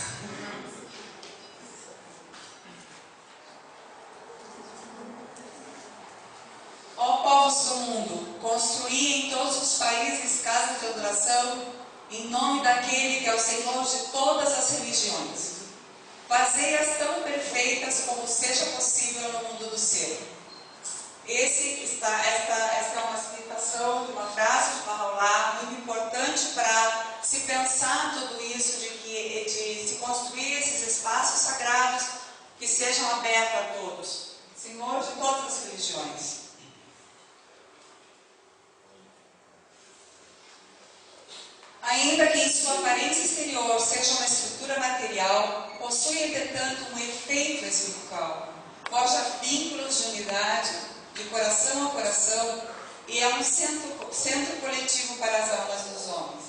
Ó povos do mundo, construí em todos os países casas de adoração em nome daquele que é o Senhor de todas as religiões. Fazei-as tão perfeitas como seja possível no mundo do ser. Esta é uma citação de uma frase de Bahá'u'lláh muito importante para se pensar tudo isso, de se construir esses espaços sagrados que sejam abertos a todos. Senhor de todas as religiões. Ainda que em sua aparência exterior seja uma estrutura material, possui, entretanto, um efeito espiritual. Forja vínculos de unidade, de coração a coração, e é um centro coletivo para as almas dos homens.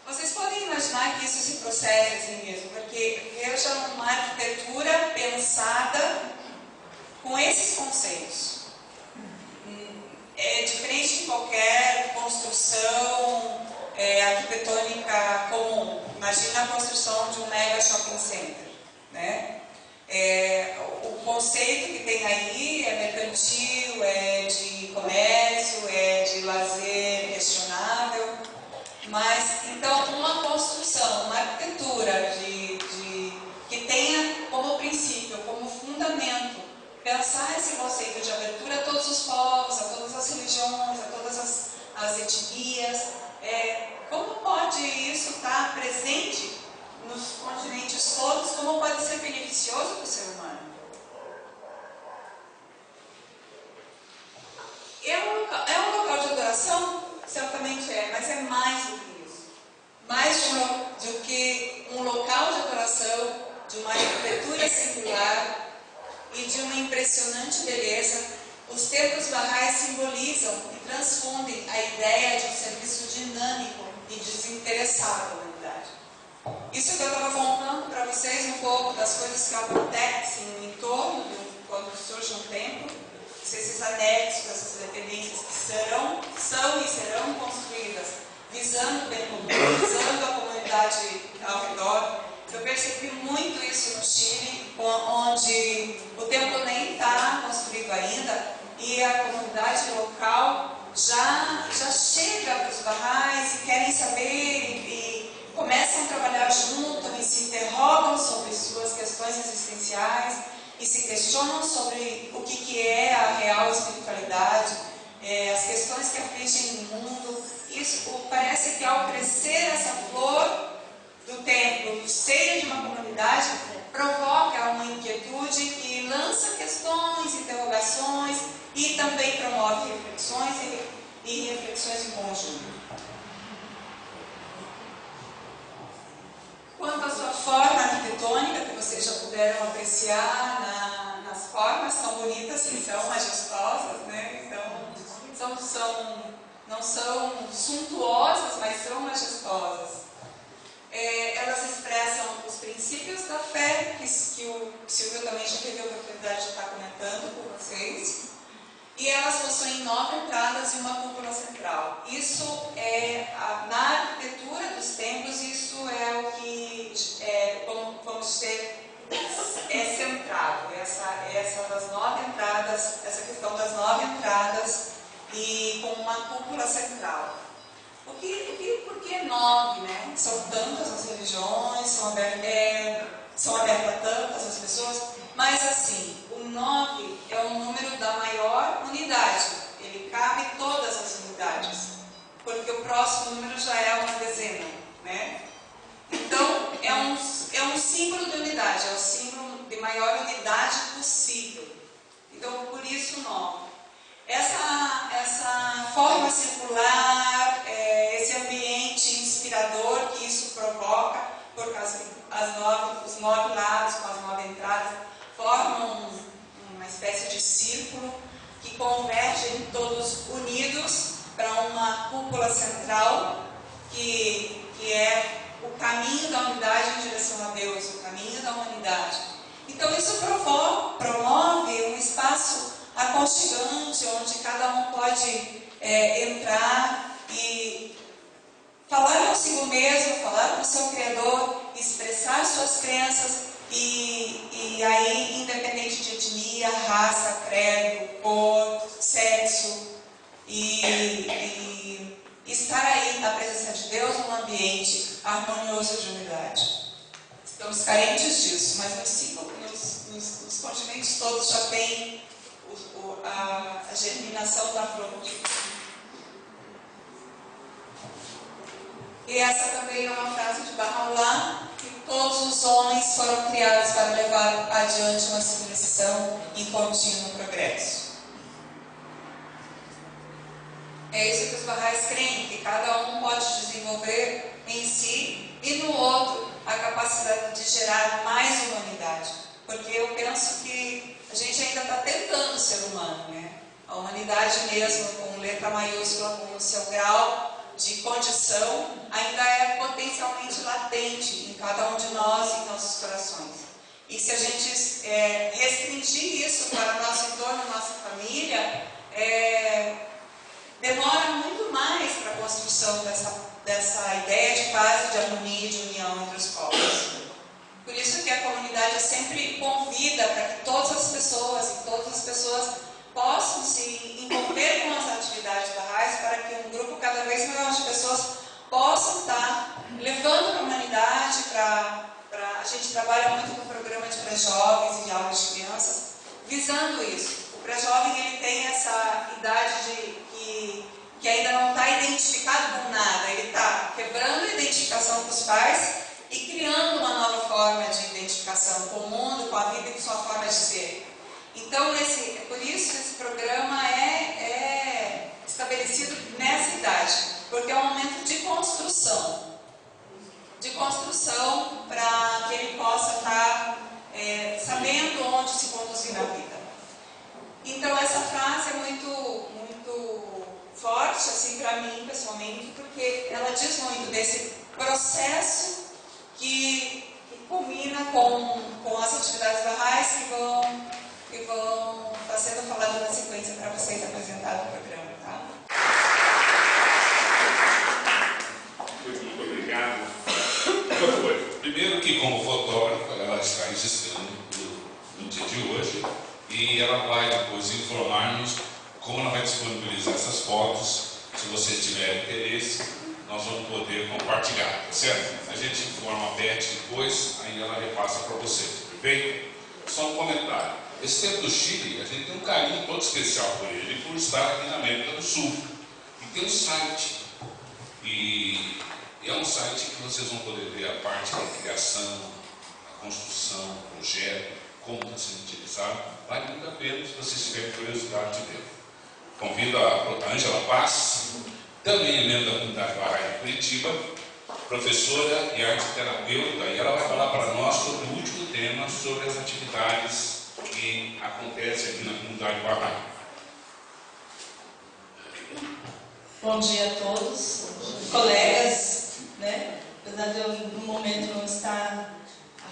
Vocês podem imaginar que isso se processa assim mesmo, porque veja uma arquitetura pensada com esses conceitos. É diferente de qualquer construção arquitetônica comum. Imagina a construção de um mega shopping center, né? O conceito que tem aí é mercantil, é de comércio, é de lazer questionável, mas então uma construção, uma arquitetura que tenha como princípio, como fundamento, pensar esse conceito de abertura a todos os povos, a todas as religiões, a todas as etnias. Como pode isso estar presente nos continentes todos? Como pode ser beneficioso para o ser humano? É um local de adoração? Certamente é, mas é mais do que isso. Mais do que um local de adoração, de uma arquitetura singular e de uma impressionante beleza, os templos Bahá'ís simbolizam e transfundem a ideia de um serviço dinâmico e desinteressado à humanidade. Isso que eu estava contando para vocês um pouco das coisas que acontecem no entorno quando surge um templo, esses anexos, essas dependências que são e serão construídas visando o bem comum, visando a comunidade ao redor. Eu percebi muito isso no Chile, onde o templo nem está construído ainda e a comunidade local já chega para os Bahá'ís e querem saber e começam a trabalhar junto e se interrogam sobre suas questões existenciais e se questionam sobre o que é a real espiritualidade, as questões que afligem o mundo. Isso parece que ao crescer essa flor do templo, no seio de uma comunidade, provoca uma inquietude que lança questões, interrogações e também promove reflexões e reflexões em conjunto. Quanto à sua forma arquitetônica, que vocês já puderam apreciar nas formas tão bonitas que são, majestosas, né? Então, não são suntuosas, mas são majestosas. Elas expressam os princípios da fé, que o Silvio também já teve a oportunidade de estar comentando com vocês. E elas possuem 9 entradas e uma cúpula central. Isso na arquitetura dos templos, isso é o que, vamos dizer, é centrado. Essa das 9 entradas, essa questão das 9 entradas e com uma cúpula central. Por que 9, né? São tantas as religiões, são abertas a tantas as pessoas, mas assim, o 9 é o número da maior unidade, ele cabe todas as unidades, porque o próximo número já é uma dezena, né? Então, é um símbolo de unidade, é o símbolo de maior unidade possível. Então, por isso o 9. Essa forma circular, esse ambiente inspirador que isso provoca, por causa os 9 lados com as 9 entradas, formam uma espécie de círculo que convergem todos unidos para uma cúpula central que é o caminho da unidade em direção a Deus, o caminho da humanidade. Então isso promove um espaço aconchegante, onde cada um pode entrar e falar consigo mesmo, falar com o seu Criador expressar suas crenças e aí, independente de etnia, raça, credo, cor, sexo, e estar aí na presença de Deus num ambiente harmonioso de unidade. Estamos carentes disso, mas nos continentes todos já tem a germinação da flor. E essa também é uma frase de Baha'u'lláh, que todos os homens foram criados para levar adiante uma civilização em contínuo progresso. É isso que os Baha'is creem, que cada um pode desenvolver em si e no outro a capacidade de gerar mais humanidade. Porque eu penso que a gente ainda está tentando ser humano, né? A humanidade mesmo, com letra maiúscula, com o seu grau de condição, ainda é potencialmente latente em cada um de nós e em nossos corações. E se a gente restringir isso para o nosso entorno, nossa família, demora muito mais para a construção dessa ideia de paz, de harmonia e de união entre os povos. Por isso que a comunidade sempre convida para que todas as pessoas possam se envolver com as atividades Baha'is, para que um grupo cada vez maior de pessoas possam estar levando a humanidade a gente trabalha muito com o programa de pré-jovens e de aulas de crianças, visando isso. O pré-jovem ele tem essa idade que ainda não está identificado com nada, ele está quebrando a identificação com os pais e criando uma nova forma de identificação com o mundo, com a vida e com sua forma de ser. Então, por isso esse programa é estabelecido nessa idade, porque é um momento de construção para que ele possa estar sabendo onde se conduzir na vida. Então, essa frase é muito forte assim, para mim, pessoalmente, porque ela diz muito desse processo que culmina com as atividades Baha'is que vão estar sendo faladas na sequência para vocês apresentarem o programa. Tá?
Muito obrigado.
Primeiro que, como fotógrafa, ela está registrando no dia de hoje e ela vai depois informar-nos como ela vai disponibilizar essas fotos. Se vocês tiverem interesse, nós vamos poder compartilhar, tá certo? A gente informa a Beth depois, aí ela repassa para vocês, perfeito? Só um comentário. Esse tempo do Chile, a gente tem um carinho todo especial por ele, por estar aqui na América do Sul. E tem um site, e é um site que vocês vão poder ver a parte da criação, a construção, o projeto, como está sendo utilizado. Vale muito a pena se vocês tiverem curiosidade de ver. Convido a Ângela Paz, também é membro da comunidade Bahá'í de Curitiba, professora e arteterapeuta, e ela vai falar para nós sobre o último tema, sobre as atividades que acontecem aqui na comunidade Bahá'í.
Bom dia a todos, colegas, né? Apesar de eu no momento não estar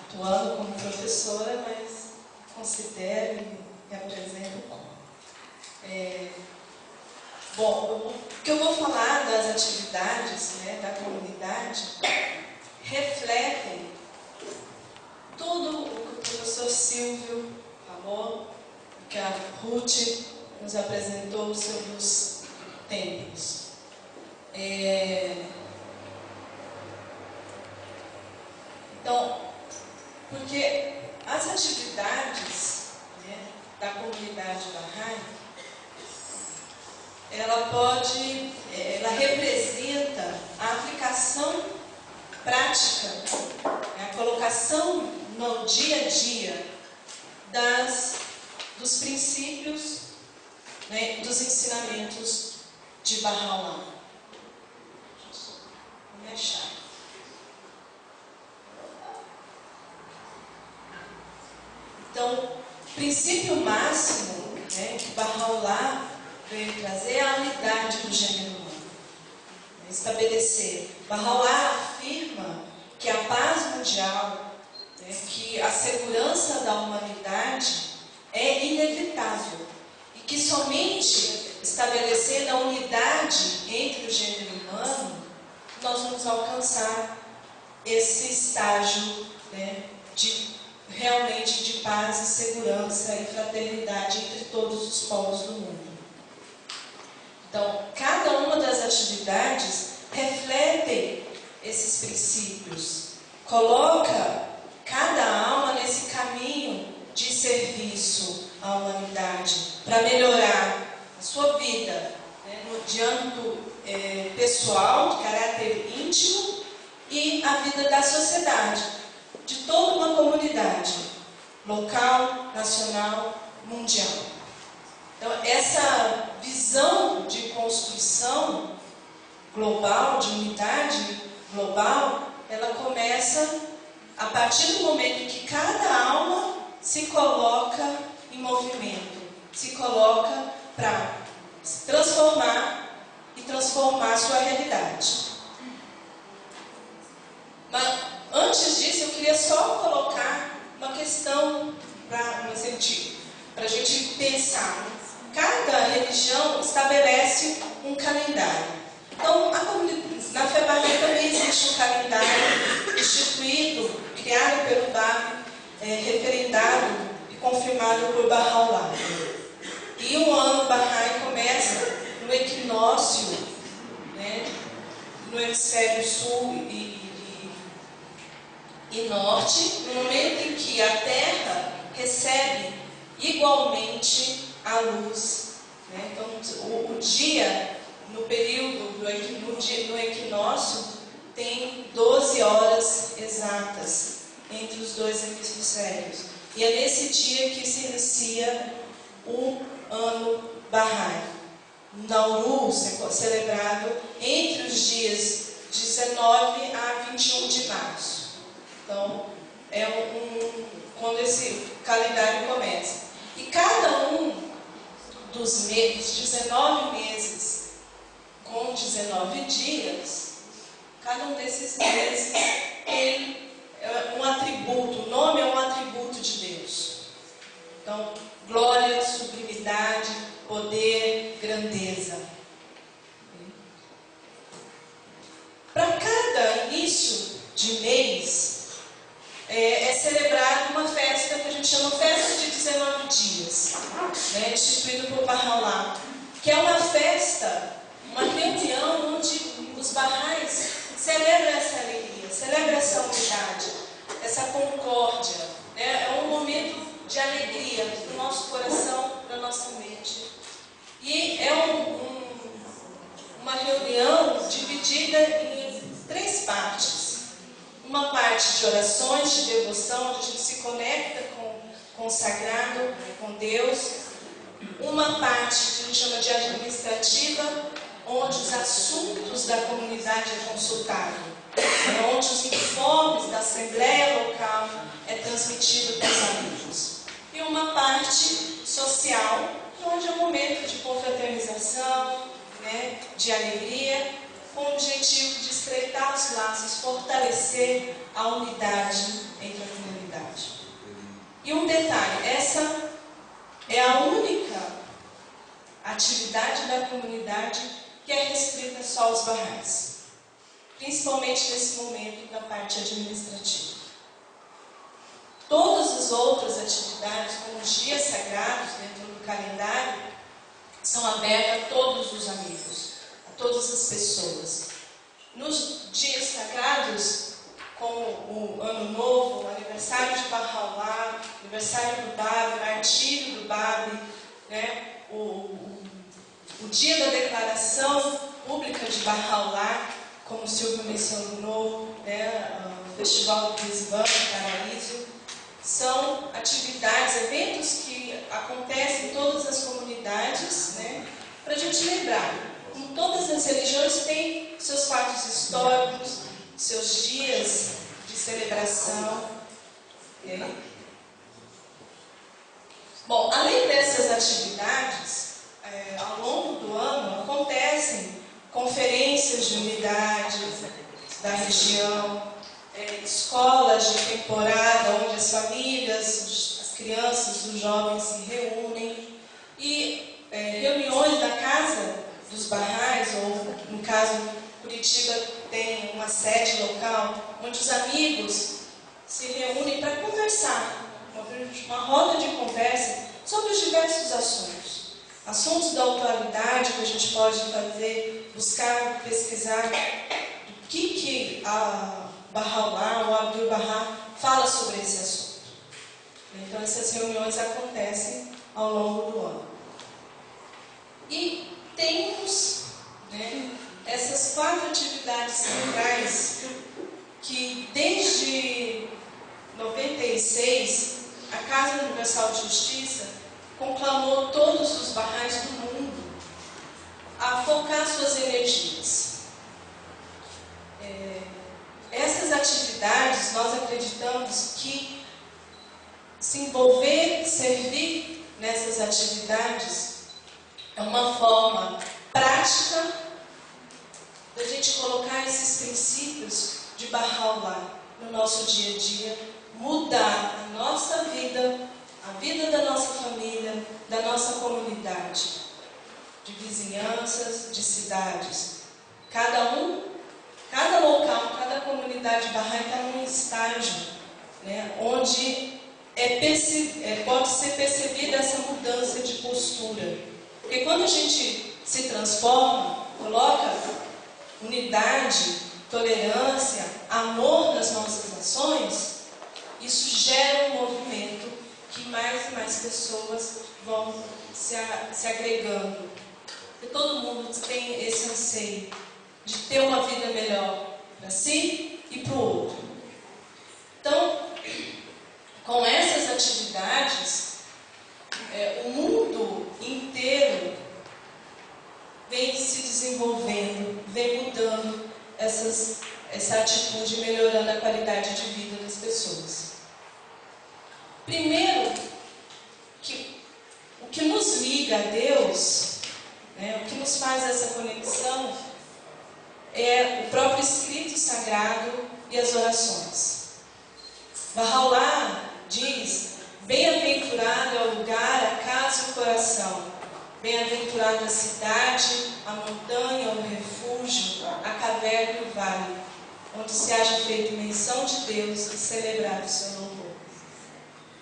atuando como professora, mas considero e apresento como. Bom, o que eu vou falar das atividades, né, da comunidade refletem tudo o que o professor Silvio falou, o que a Ruth nos apresentou sobre os templos. Então, porque as atividades, né, da comunidade Bahá'í, ela representa a aplicação prática, a colocação no dia a dia dos princípios, né, dos ensinamentos de Baha'u'lláh. Vou deixar. Então, o princípio máximo, né, que Baha'u'lláh veio trazer é a unidade do gênero humano. Estabelecer. Baha'u'lláh afirma que a paz mundial, né, que a segurança da humanidade é inevitável e que somente estabelecendo a unidade entre o gênero humano nós vamos alcançar esse estágio, né, realmente de paz e segurança e fraternidade entre todos os povos do mundo. Então, cada uma das atividades reflete esses princípios, coloca cada alma nesse caminho de serviço à humanidade, para melhorar a sua vida, né, de âmbito pessoal, de caráter íntimo, e a vida da sociedade, de toda uma comunidade, local, nacional, mundial. Então, essa visão de construção global, de unidade global, ela começa a partir do momento que cada alma se coloca em movimento, se coloca para se transformar e transformar a sua realidade. Mas antes disso, eu queria só colocar uma questão para a gente pensar. Cada religião estabelece um calendário. Então, na Fé Bahá'í também existe um calendário instituído, criado pelo Bahá'í, referendado e confirmado por Baha'u'lláh. E o ano Bahá'í começa no equinócio, né, no hemisfério sul e norte, no momento em que a Terra recebe igualmente a luz, né? Então, o dia, no período no equinócio, tem 12 horas exatas entre os dois hemisférios. E é nesse dia que se inicia o ano Bahá'í. Nauru, celebrado entre os dias 19 a 21 de março. Então, é quando esse calendário começa. E cada um dos 19 meses com 19 dias, cada um desses meses tem um atributo, o nome é um atributo de Deus. Então, glória, sublimidade, poder, grandeza. Para cada início de mês, é celebrada uma festa que a gente chama Festa de 19 Dias, né, instituída por Baha'u'lláh, que é uma festa, uma reunião onde os Baha'ís celebram essa alegria, celebram essa unidade, essa concórdia, né, é um momento de alegria para o nosso coração, para a nossa mente. E é uma reunião dividida em 3 partes. Uma parte de orações, de devoção, onde a gente se conecta com o sagrado, com Deus. Uma parte que a gente chama de administrativa, onde os assuntos da comunidade é consultado, onde os informes da assembleia local é transmitido para os amigos. E uma parte social, onde é um momento de confraternização, né, de alegria, com o objetivo de estreitar os laços, fortalecer a unidade entre a comunidade. E um detalhe, essa é a única atividade da comunidade que é restrita só aos Baha'ís, principalmente nesse momento da parte administrativa. Todas as outras atividades, como os dias sagrados dentro do calendário, são abertas a todos os amigos, todas as pessoas. Nos dias sagrados, como o Ano Novo, o aniversário de Baha'u'lláh, aniversário do Babi, martírio do Babi, né, o dia da declaração pública de Baha'u'lláh, como o Silvio mencionou, né, o Festival do Rizvan, Paraíso, são atividades, eventos que acontecem em todas as comunidades, né, para a gente lembrar. Como todas as religiões têm seus fatos históricos, seus dias de celebração. Bom, além dessas atividades, ao longo do ano acontecem conferências de unidade da região, escolas de temporada onde as famílias, as crianças, os jovens se reúnem e reuniões da Casa dos Baha'ís, ou no caso Curitiba tem uma sede local onde os amigos se reúnem para conversar, uma roda de conversa sobre os diversos assuntos. Assuntos da atualidade que a gente pode fazer, buscar, pesquisar o que a Bahá'u'lláh, o Abdu'l-Bahá, fala sobre esse assunto. Então essas reuniões acontecem ao longo do ano. E temos, né, essas 4 atividades centrais que desde 96 a Casa Universal de Justiça conclamou todos os Baha'is do mundo a focar suas energias. Essas atividades, nós acreditamos que se envolver, servir nessas atividades é uma forma prática da gente colocar esses princípios de Bahá'u'lláh no nosso dia a dia, mudar a nossa vida, a vida da nossa família, da nossa comunidade, de vizinhanças, de cidades. Cada local, cada comunidade Bahá'í está num estágio, né, onde pode ser percebida essa mudança de postura. Porque quando a gente se transforma, coloca unidade, tolerância, amor nas nossas ações, isso gera um movimento que mais e mais pessoas vão se agregando. E todo mundo tem esse anseio de ter uma vida melhor para si e para o outro. Então, com essas atividades, o mundo inteiro vem se desenvolvendo, vem mudando essa atitude, melhorando a qualidade de vida das pessoas. Primeiro, o que nos liga a Deus, né, o que nos faz essa conexão, é o próprio escrito sagrado e as orações. Bahá'u'lláh diz: bem-aventurado é o lugar, a casa e o coração. Bem-aventurada a cidade, a montanha, o refúgio, a caverna e o vale, onde se haja feito menção de Deus e celebrado o seu louvor.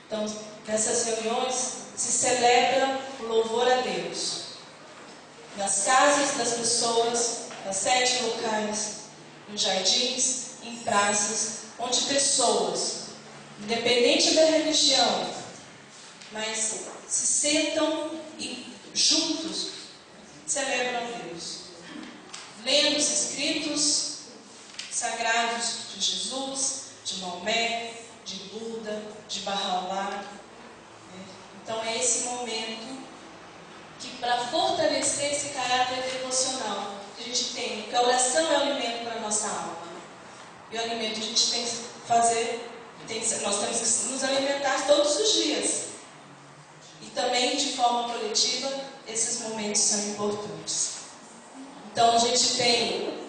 Então, nessas reuniões se celebra o louvor a Deus. Nas casas das pessoas, nas sedes locais, nos jardins, em praças, onde pessoas, independente da religião, mas se sentam e juntos celebram a Deus, lendo os escritos sagrados de Jesus, de Maomé, de Buda, de Bahá'u'lláh. Então é esse momento que, para fortalecer esse caráter devocional que a gente tem, porque a oração é o alimento para a nossa alma, e o alimento a gente tem que fazer, nós temos que nos alimentar todos os dias. E também, de forma coletiva, esses momentos são importantes. Então, a gente tem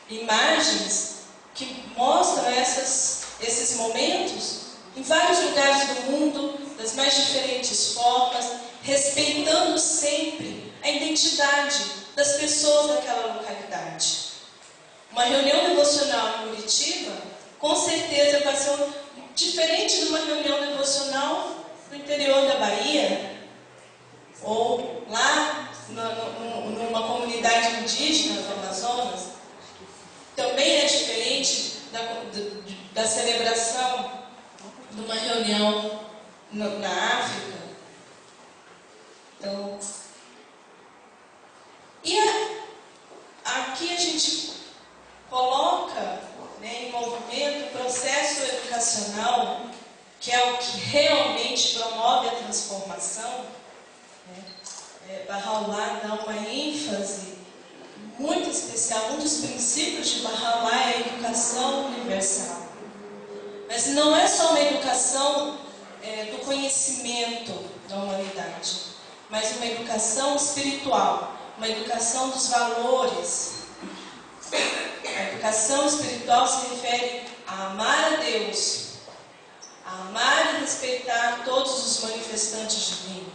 imagens que mostram esses momentos em vários lugares do mundo, das mais diferentes formas, respeitando sempre a identidade das pessoas daquela localidade. Uma reunião devocional em Curitiba, com certeza vai ser diferente de uma reunião devocional no interior da Bahia, ou lá numa comunidade indígena do Amazonas. Também é diferente da celebração de uma reunião na África. Então, aqui a gente coloca, né, em movimento o processo educacional, que é o que realmente promove a transformação. Bahá'u'lláh dá uma ênfase muito especial. Um dos princípios de Bahá'u'lláh é a educação universal. Mas não é só uma educação do conhecimento da humanidade, mas uma educação espiritual, uma educação dos valores. A educação espiritual se refere a amar a Deus, a amar e respeitar todos os manifestantes divinos,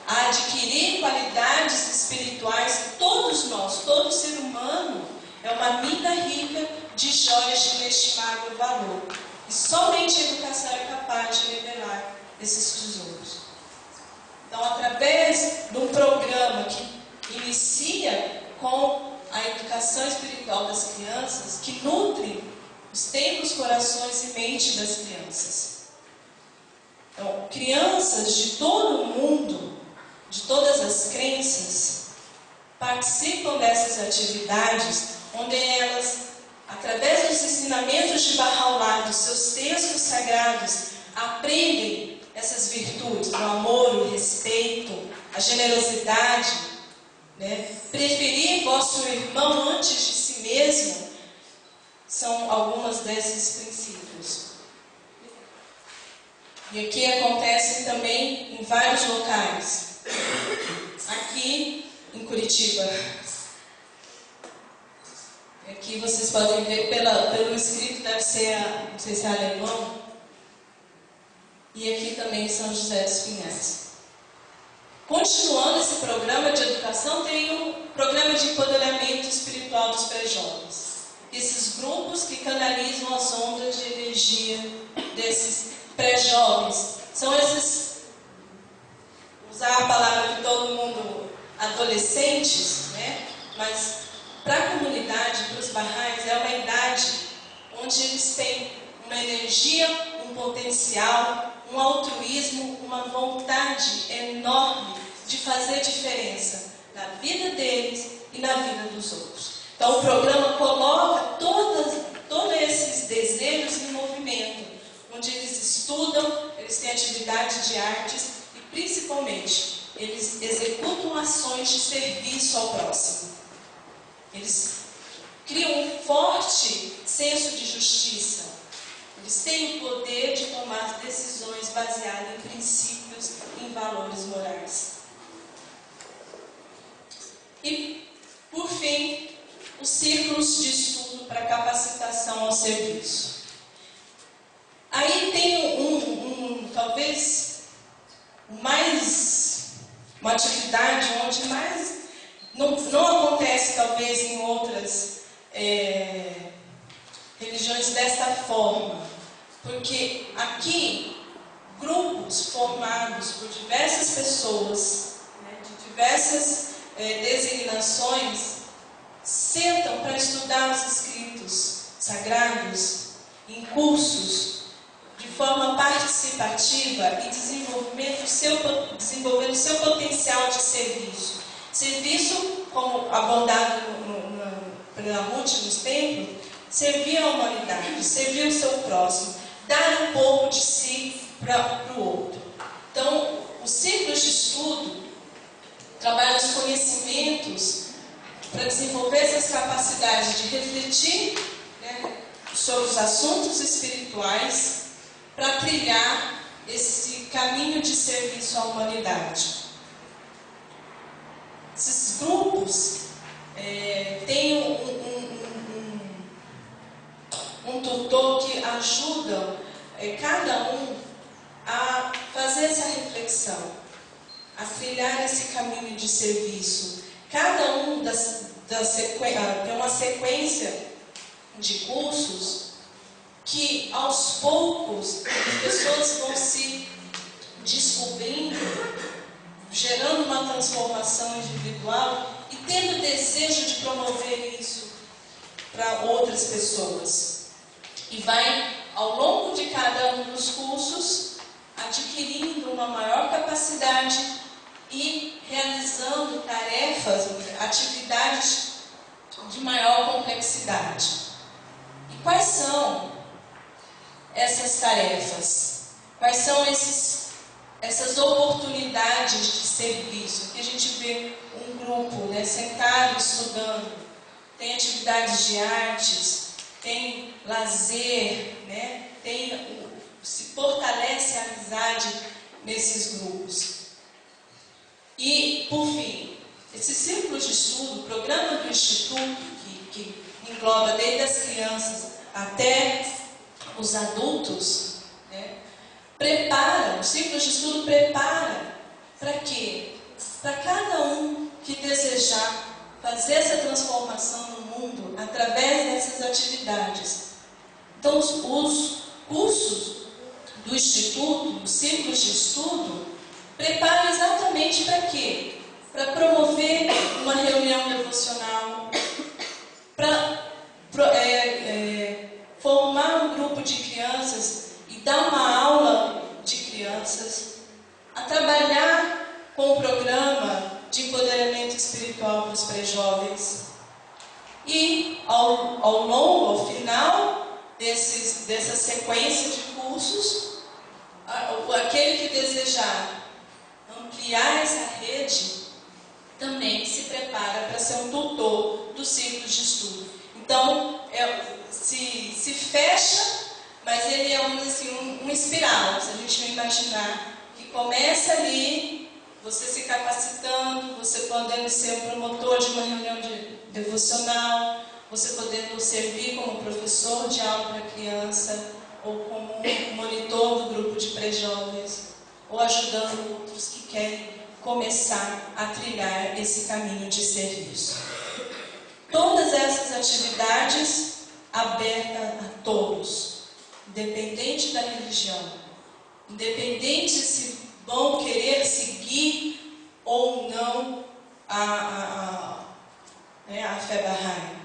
a adquirir qualidades espirituais. Todos nós, todo ser humano de joias de inestimável valor. E somente a educação é capaz de revelar esses tesouros. Então, através de um programa que inicia com a educação espiritual das crianças, que nutre os templos, corações e mente das crianças. Então, crianças de todo o mundo, de todas as crenças, participam dessas atividades, onde elas, através dos ensinamentos de Bahá'u'lláh, dos seus textos sagrados, aprendem essas virtudes, o amor, o respeito, a generosidade, né? Preferir vosso irmão antes de si mesmo, são algumas desses princípios. E aqui acontece também em vários locais. Aqui em Curitiba. Aqui vocês podem ver pelo escrito, deve ser, não sei se é alemão. E aqui também em São José dos Pinhais. Continuando esse programa de educação, tem o programa de empoderamento espiritual dos pré-jovens. Esses grupos que canalizam as ondas de energia desses pré-jovens. São esses, usar a palavra que todo mundo, adolescentes, né? Mas para a comunidade, para os Baha'is, é uma idade onde eles têm uma energia, um potencial, um altruísmo, uma vontade enorme de fazer diferença na vida deles e na vida dos outros. Então o programa coloca todos esses desejos em movimento, onde eles estudam, eles têm atividades de artes e principalmente eles executam ações de serviço ao próximo. Eles criam um forte senso de justiça. Eles têm o poder de tomar decisões baseadas em princípios, em valores morais. E, por fim, os círculos de estudo para capacitação ao serviço. Aí tem talvez uma atividade onde mais não acontece talvez em outras religiões desta forma, porque aqui grupos formados por diversas pessoas, né, de diversas designações, sentam para estudar os escritos sagrados em cursos de forma participativa e desenvolvendo o seu potencial de serviço. Serviço, como abordado pela Ruth nos templos, servir a humanidade, servir o seu próximo, dar um pouco de si para o outro. Então, os ciclos de estudo trabalham os conhecimentos para desenvolver essas capacidades de refletir, né, sobre os assuntos espirituais, para trilhar esse caminho de serviço à humanidade. Esses grupos têm um tutor que ajuda cada um a fazer essa reflexão, a trilhar esse caminho de serviço. Cada um tem uma sequência de cursos que, aos poucos, as pessoas vão se descobrindo, gerando uma transformação individual e tendo desejo de promover isso para outras pessoas. E vai, ao longo de cada um dos cursos, adquirindo uma maior capacidade e realizando tarefas, atividades de maior complexidade. E quais são essas tarefas? Quais são essas oportunidades de serviço? Que a gente vê um grupo, né, sentado estudando, tem atividades de artes, tem lazer, né, se fortalece a amizade nesses grupos. E, por fim, esses círculos de estudo, o programa do Instituto, que engloba desde as crianças até os adultos, né, o círculo de estudo prepara para quê? Para cada um que desejar fazer essa transformação no mundo através essas atividades. Então, os cursos do Instituto, os ciclos de estudo, preparam exatamente para quê? Para promover uma reunião devocional, para formar um grupo de crianças e dar uma aula de crianças, a trabalhar com o programa de empoderamento espiritual para os pré-jovens. E ao final dessa sequência de cursos, aquele que desejar ampliar essa rede também se prepara para ser um tutor dos ciclos de estudo. Então, se fecha, mas ele é um espiral, se a gente imaginar que começa ali, você se capacitando, você podendo ser um promotor de uma reunião devocional, você podendo servir como professor de aula para criança, ou como monitor do grupo de pré-jovens, ou ajudando outros que querem começar a trilhar esse caminho de serviço. Todas essas atividades abertas a todos, independente da religião, independente se vão querer seguir ou não a fé Bahá'í.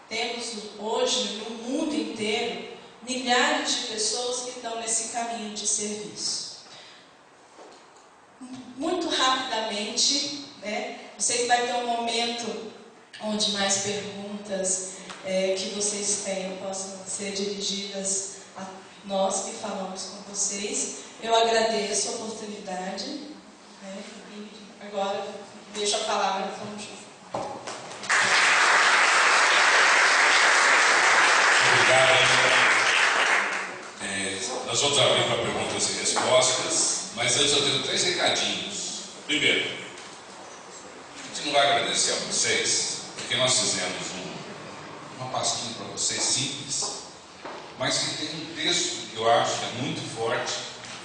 Temos hoje, no mundo inteiro, milhares de pessoas que estão nesse caminho de serviço. Muito rapidamente, eu sei que vai ter um momento onde mais perguntas que vocês tenham possam ser dirigidas a nós que falamos com vocês. Eu agradeço a oportunidade, e agora deixo a palavra para o João.
Obrigado. Nós vamos abrir para perguntas e respostas, mas antes eu tenho 3 recadinhos. Primeiro, a gente não vai agradecer a vocês, porque nós fizemos uma pastinha para vocês simples, mas que tem um texto que eu acho que é muito forte,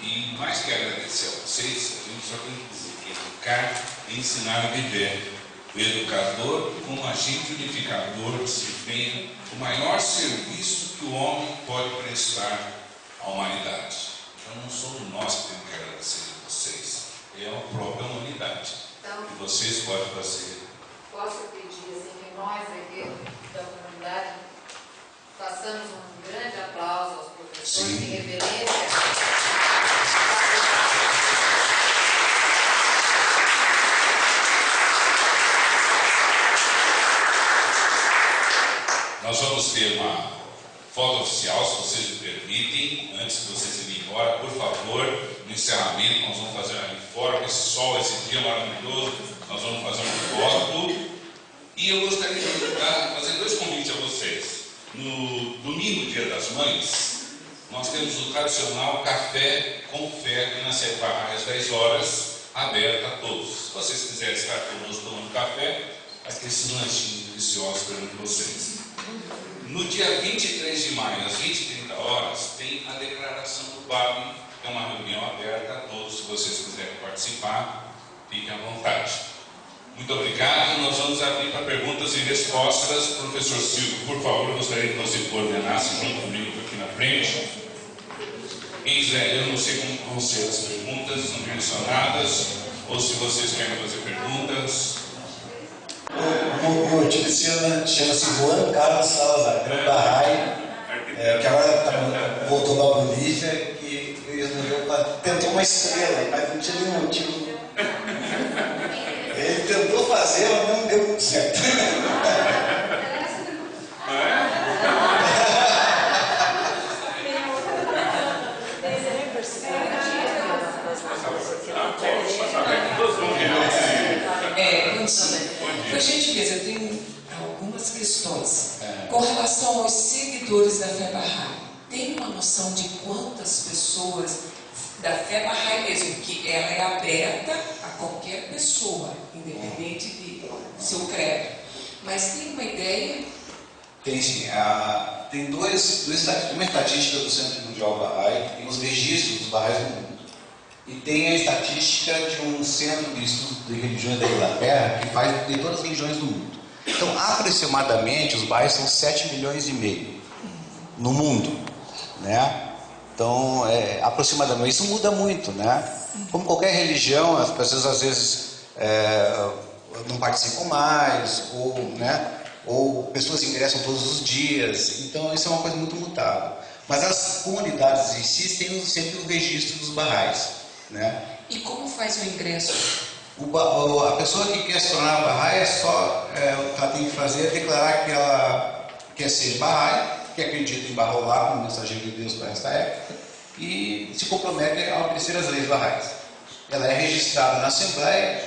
e mais que agradecer a vocês, a gente só tem que educar e ensinar a viver. O educador, como agente unificador, desempenha o maior serviço que o homem pode prestar à humanidade. Então não somos nós que temos que agradecer a vocês, é a própria humanidade.
Então,
E vocês podem fazer.
posso pedir assim, que nós aqui da comunidade façamos um grande aplauso aos professores de reverência.
Nós vamos ter uma foto oficial, se vocês me permitem, antes de vocês irem embora, por favor, no encerramento, nós vamos fazer ali fora, com esse sol, esse dia maravilhoso, nós vamos fazer uma foto. E eu gostaria de fazer 2 convites a vocês. No domingo, Dia das Mães, nós temos o tradicional café com fé aqui na Fé Bahá'í às 10 horas, aberto a todos. Se vocês quiserem estar conosco tomando café, vai ter esses lanchinhos deliciosos esperando vocês. No dia 23 de maio, às 20h30, tem a declaração do BAB, que é uma reunião aberta a todos. Se vocês quiserem participar, fiquem à vontade. Muito obrigado. Nós vamos abrir para perguntas e respostas. Professor Silvio, por favor, eu gostaria que você coordenasse junto comigo aqui na frente. Quem quiser, eu não sei como vão ser as perguntas, são direcionadas, ou se vocês querem fazer perguntas.
O tio desse ano chama-se Juan Carlos Salazar, Grande Bahá'í, que agora voltou da Bolívia, que tentou uma estrela, mas não tinha nenhum motivo. Ele tentou fazer, mas não deu muito certo.
Por gentileza, eu tenho algumas questões. Com relação aos seguidores da Fé Bahá'í, tem uma noção de quantas pessoas da Fé Bahá'í mesmo, que ela é aberta a qualquer pessoa, independente de seu credo. Mas tem uma ideia?
Tem sim. Tem uma estatística do Centro Mundial Bahá'í, tem os registros dos Bahá'ís no mundo. E tem a estatística de um centro de estudo de religiões da Inglaterra que faz de todas as religiões do mundo.
Então, aproximadamente, os Bahais são 7,5 milhões no mundo, né? Então, aproximadamente, isso muda muito, né? Como qualquer religião, as pessoas às vezes não participam mais, ou, né? Ou pessoas ingressam todos os dias, então isso é uma coisa muito mutável. Mas as comunidades em si têm sempre o registro dos Bahais, né?
E como faz o ingresso?
A pessoa que quer se tornar Bahai o que ela tem que fazer é declarar que ela quer ser Bahai, que acredita em Bahá'u'lláh como mensageiro de Deus para essa época, e se compromete a obedecer as leis Bahais. Ela é registrada na Assembleia,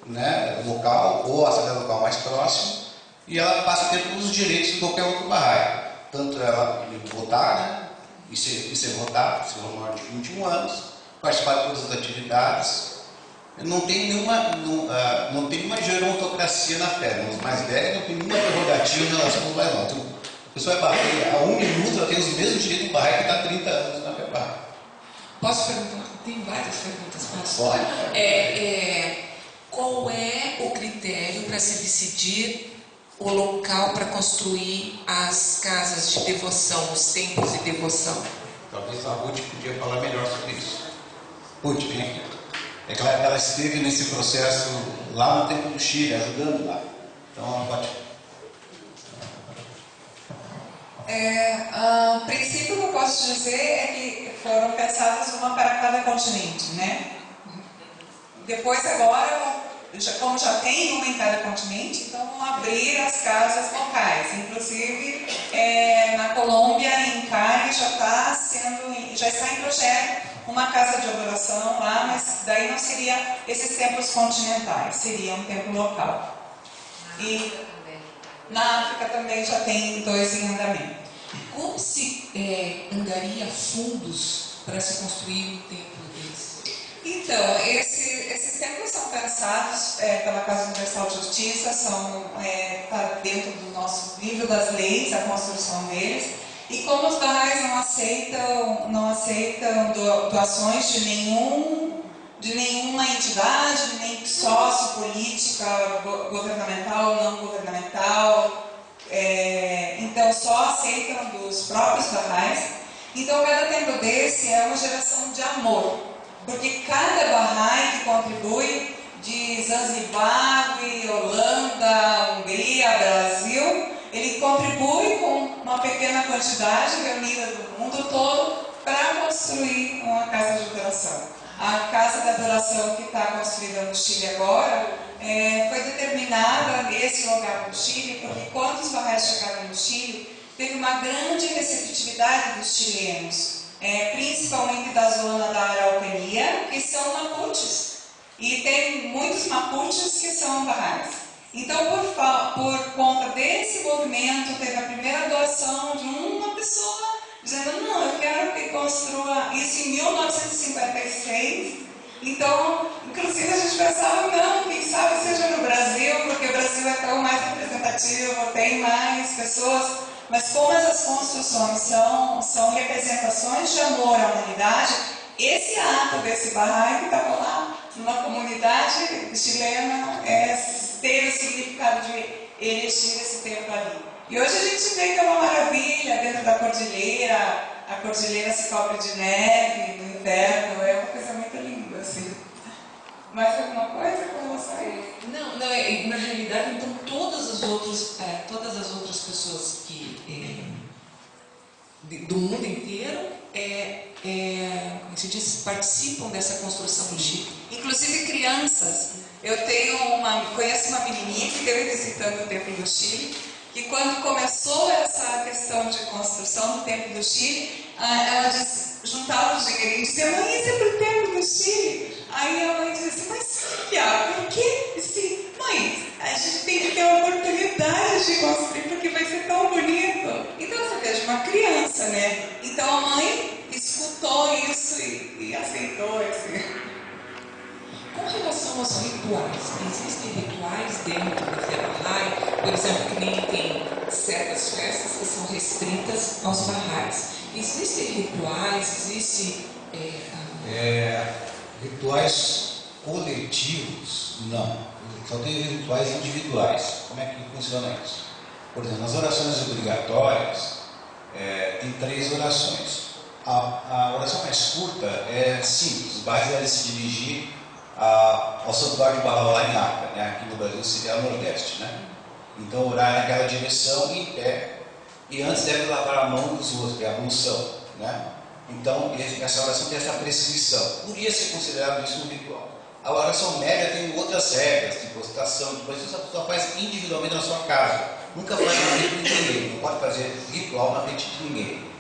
né, local, ou a Assembleia local mais próxima, e ela passa a ter todos os direitos de qualquer outro Bahai. Tanto ela votar, né, e ser votado, se for maior de 21 anos, participar de todas as atividades. Não tem nenhuma gerontocracia na fé. Os mais velhos não tem nenhuma prerrogativa em relação ao Bahai. Então, a pessoa é Bahai, a 1 minuto ela tem os mesmos direitos do Bahai que está há 30 anos na fé Bahai.
Posso perguntar? Tem várias perguntas.
Pode.
Qual é o critério para se decidir o local para construir as casas de devoção, os templos de devoção?
Talvez a Ruth podia falar melhor sobre isso. Ruth, vem aqui. É que ela esteve nesse processo lá no Templo do Chile, ajudando lá. Então ela pode.
O princípio que eu posso dizer é que foram pensadas uma para cada continente, né? Depois agora, como já tem uma em cada continente, então vão abrir as casas locais. Inclusive na Colômbia, em Cali, já está em projeto uma casa de adoração lá, mas daí não seria esses templos continentais, seria um templo local. E na África também já tem 2 em andamento.
Como se angaria fundos para se construir um templo desse?
Então, esses templos são pensados pela Casa Universal de Justiça, está dentro do nosso livro das leis, a construção deles. E como os Bahais não aceitam doações de nenhuma entidade, nem sócio, política, governamental ou não governamental, então só aceitam dos próprios Bahais. Então cada templo desse é uma geração de amor, porque cada Bahai que contribui de Zanzibar, Holanda, Hungria, Brasil, ele contribui com uma pequena quantidade reunida do mundo todo para construir uma casa de adoração. A casa de adoração que está construída no Chile agora foi determinada nesse lugar no Chile, porque quando os Bahais chegaram no Chile, teve uma grande receptividade dos chilenos, principalmente da zona da Araucania, que são mapuches. E tem muitos mapuches que são Bahais. Então, por conta desse movimento, teve a primeira doação de uma pessoa dizendo: não, eu quero que construa isso em 1956. Então, inclusive a gente pensava: não, quem sabe seja no Brasil, porque o Brasil é tão mais representativo, tem mais pessoas. Mas como essas construções são representações de amor à humanidade, esse ato desse Bahai que estava lá numa comunidade chilena teve o significado de erigir esse templo ali. E hoje a gente vê que é uma maravilha dentro da cordilheira, a cordilheira se cobre de neve no inverno, é uma coisa muito linda, assim. Mais alguma coisa com você?
Não, na realidade, então todas as outras pessoas do mundo inteiro como se diz, participam dessa construção do Chile.
Inclusive crianças. Eu conheço uma menininha que esteve visitando o Templo do Chile, que quando começou essa questão de construção do Templo do Chile, ela juntava os dinheirinhos e dizia: mãe, isso é para o Templo do Chile? Aí a mãe dizia assim: mas filha, por quê? Disse: mãe, a gente tem que ter a oportunidade de construir, porque vai ser tão bonito. Então você veja, uma criança, né? Então a mãe escutou isso e aceitou assim.
Com relação aos rituais, existem rituais dentro da fé Bahá'í, por exemplo, que nem tem certas festas que são restritas aos Baha'ís. Existem rituais,
rituais coletivos, não. Só tem rituais individuais. Como é que funciona isso? Por exemplo, nas orações obrigatórias, tem 3 orações. A oração mais curta é simples. Os bairros devem se dirigir ao santuário de Bahá'u'lláh em Acre, né? Aqui no Brasil seria o Nordeste, né? Então, orar naquela direção em pé. E antes deve lavar a mão dos outros, que é a ablução, né? Então, essa oração tem essa prescrição. Podia ser considerado isso um ritual. A oração média tem outras regras, de postação, depois isso a pessoa faz individualmente na sua casa. Nunca faz na frente de ninguém, não pode fazer ritual na frente de ninguém.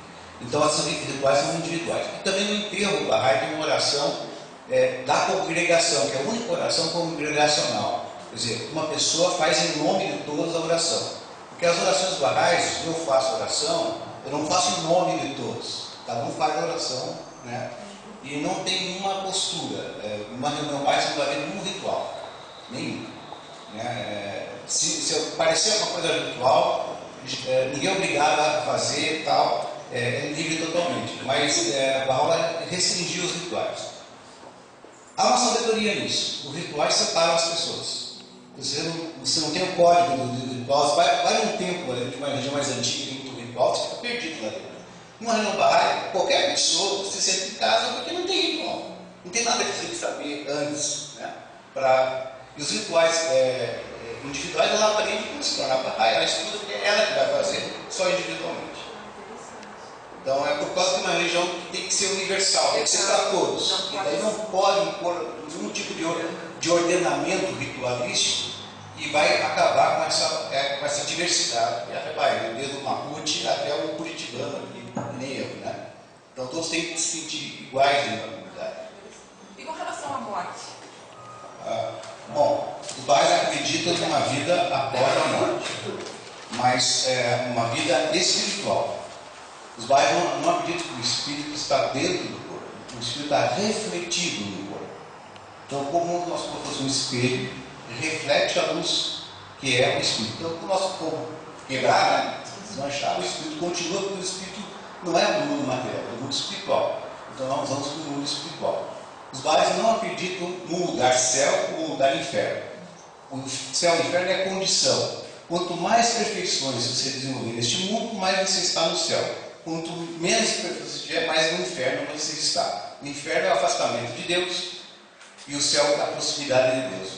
Então, esses rituais são individuais. E também no enterro, o Bahá'í tem uma oração da congregação, que é a única oração congregacional. Quer dizer, uma pessoa faz em nome de todos a oração. Porque as orações Bahá'ís, eu faço oração, eu não faço em nome de todos. Cada um faz a oração, né? E não tem nenhuma postura. Uma reunião Bahá'í não vai haver nenhum ritual. Nenhum. Né? Se parecer uma coisa ritual, ninguém é obrigado a fazer tal. É livre totalmente. Mas Bahá'u'lláh restringiu os rituais. Há uma sabedoria nisso. Os rituais separam as pessoas. Você não tem o código do ritual. Você vai num templo, de uma região mais antiga, tem muito ritual, você fica perdido lá dentro. Numa reunião Bahá'í, qualquer pessoa se senta em casa porque não tem ritual. Não tem nada que você tem que saber antes. Né? E os rituais individuais, ela aprende como se tornar Bahá'í. Ela estuda porque é ela que vai fazer, só individualmente. Então é por causa de uma religião que tem que ser universal, tem que ser para todos. E daí não pode impor nenhum tipo de ordenamento ritualístico e vai acabar com essa diversidade. E até vai, desde o Mapuche até o Curitibano aqui, nem eu, né? Então todos têm que se sentir iguais dentro da comunidade.
E com relação à morte?
Bom, os Bahá'ís acreditam numa vida após a morte, mas uma vida espiritual. Os Bahá'ís não acreditam que o espírito está dentro do corpo, o espírito está refletido no corpo. Então, como nós fosse um espelho, reflete a luz que é o espírito. Então, o nosso corpo quebrar, né, desmanchar, o espírito continua, porque o espírito não é do mundo material, é do mundo espiritual. Então, nós vamos para o mundo espiritual. Os Bahá'ís não acreditam num lugar céu ou num lugar inferno. O céu e o inferno é a condição. Quanto mais perfeições você desenvolver neste mundo, mais você está no céu. Quanto menos perfeição você tiver, mais no inferno você está. O inferno é o afastamento de Deus e o céu é a proximidade de Deus.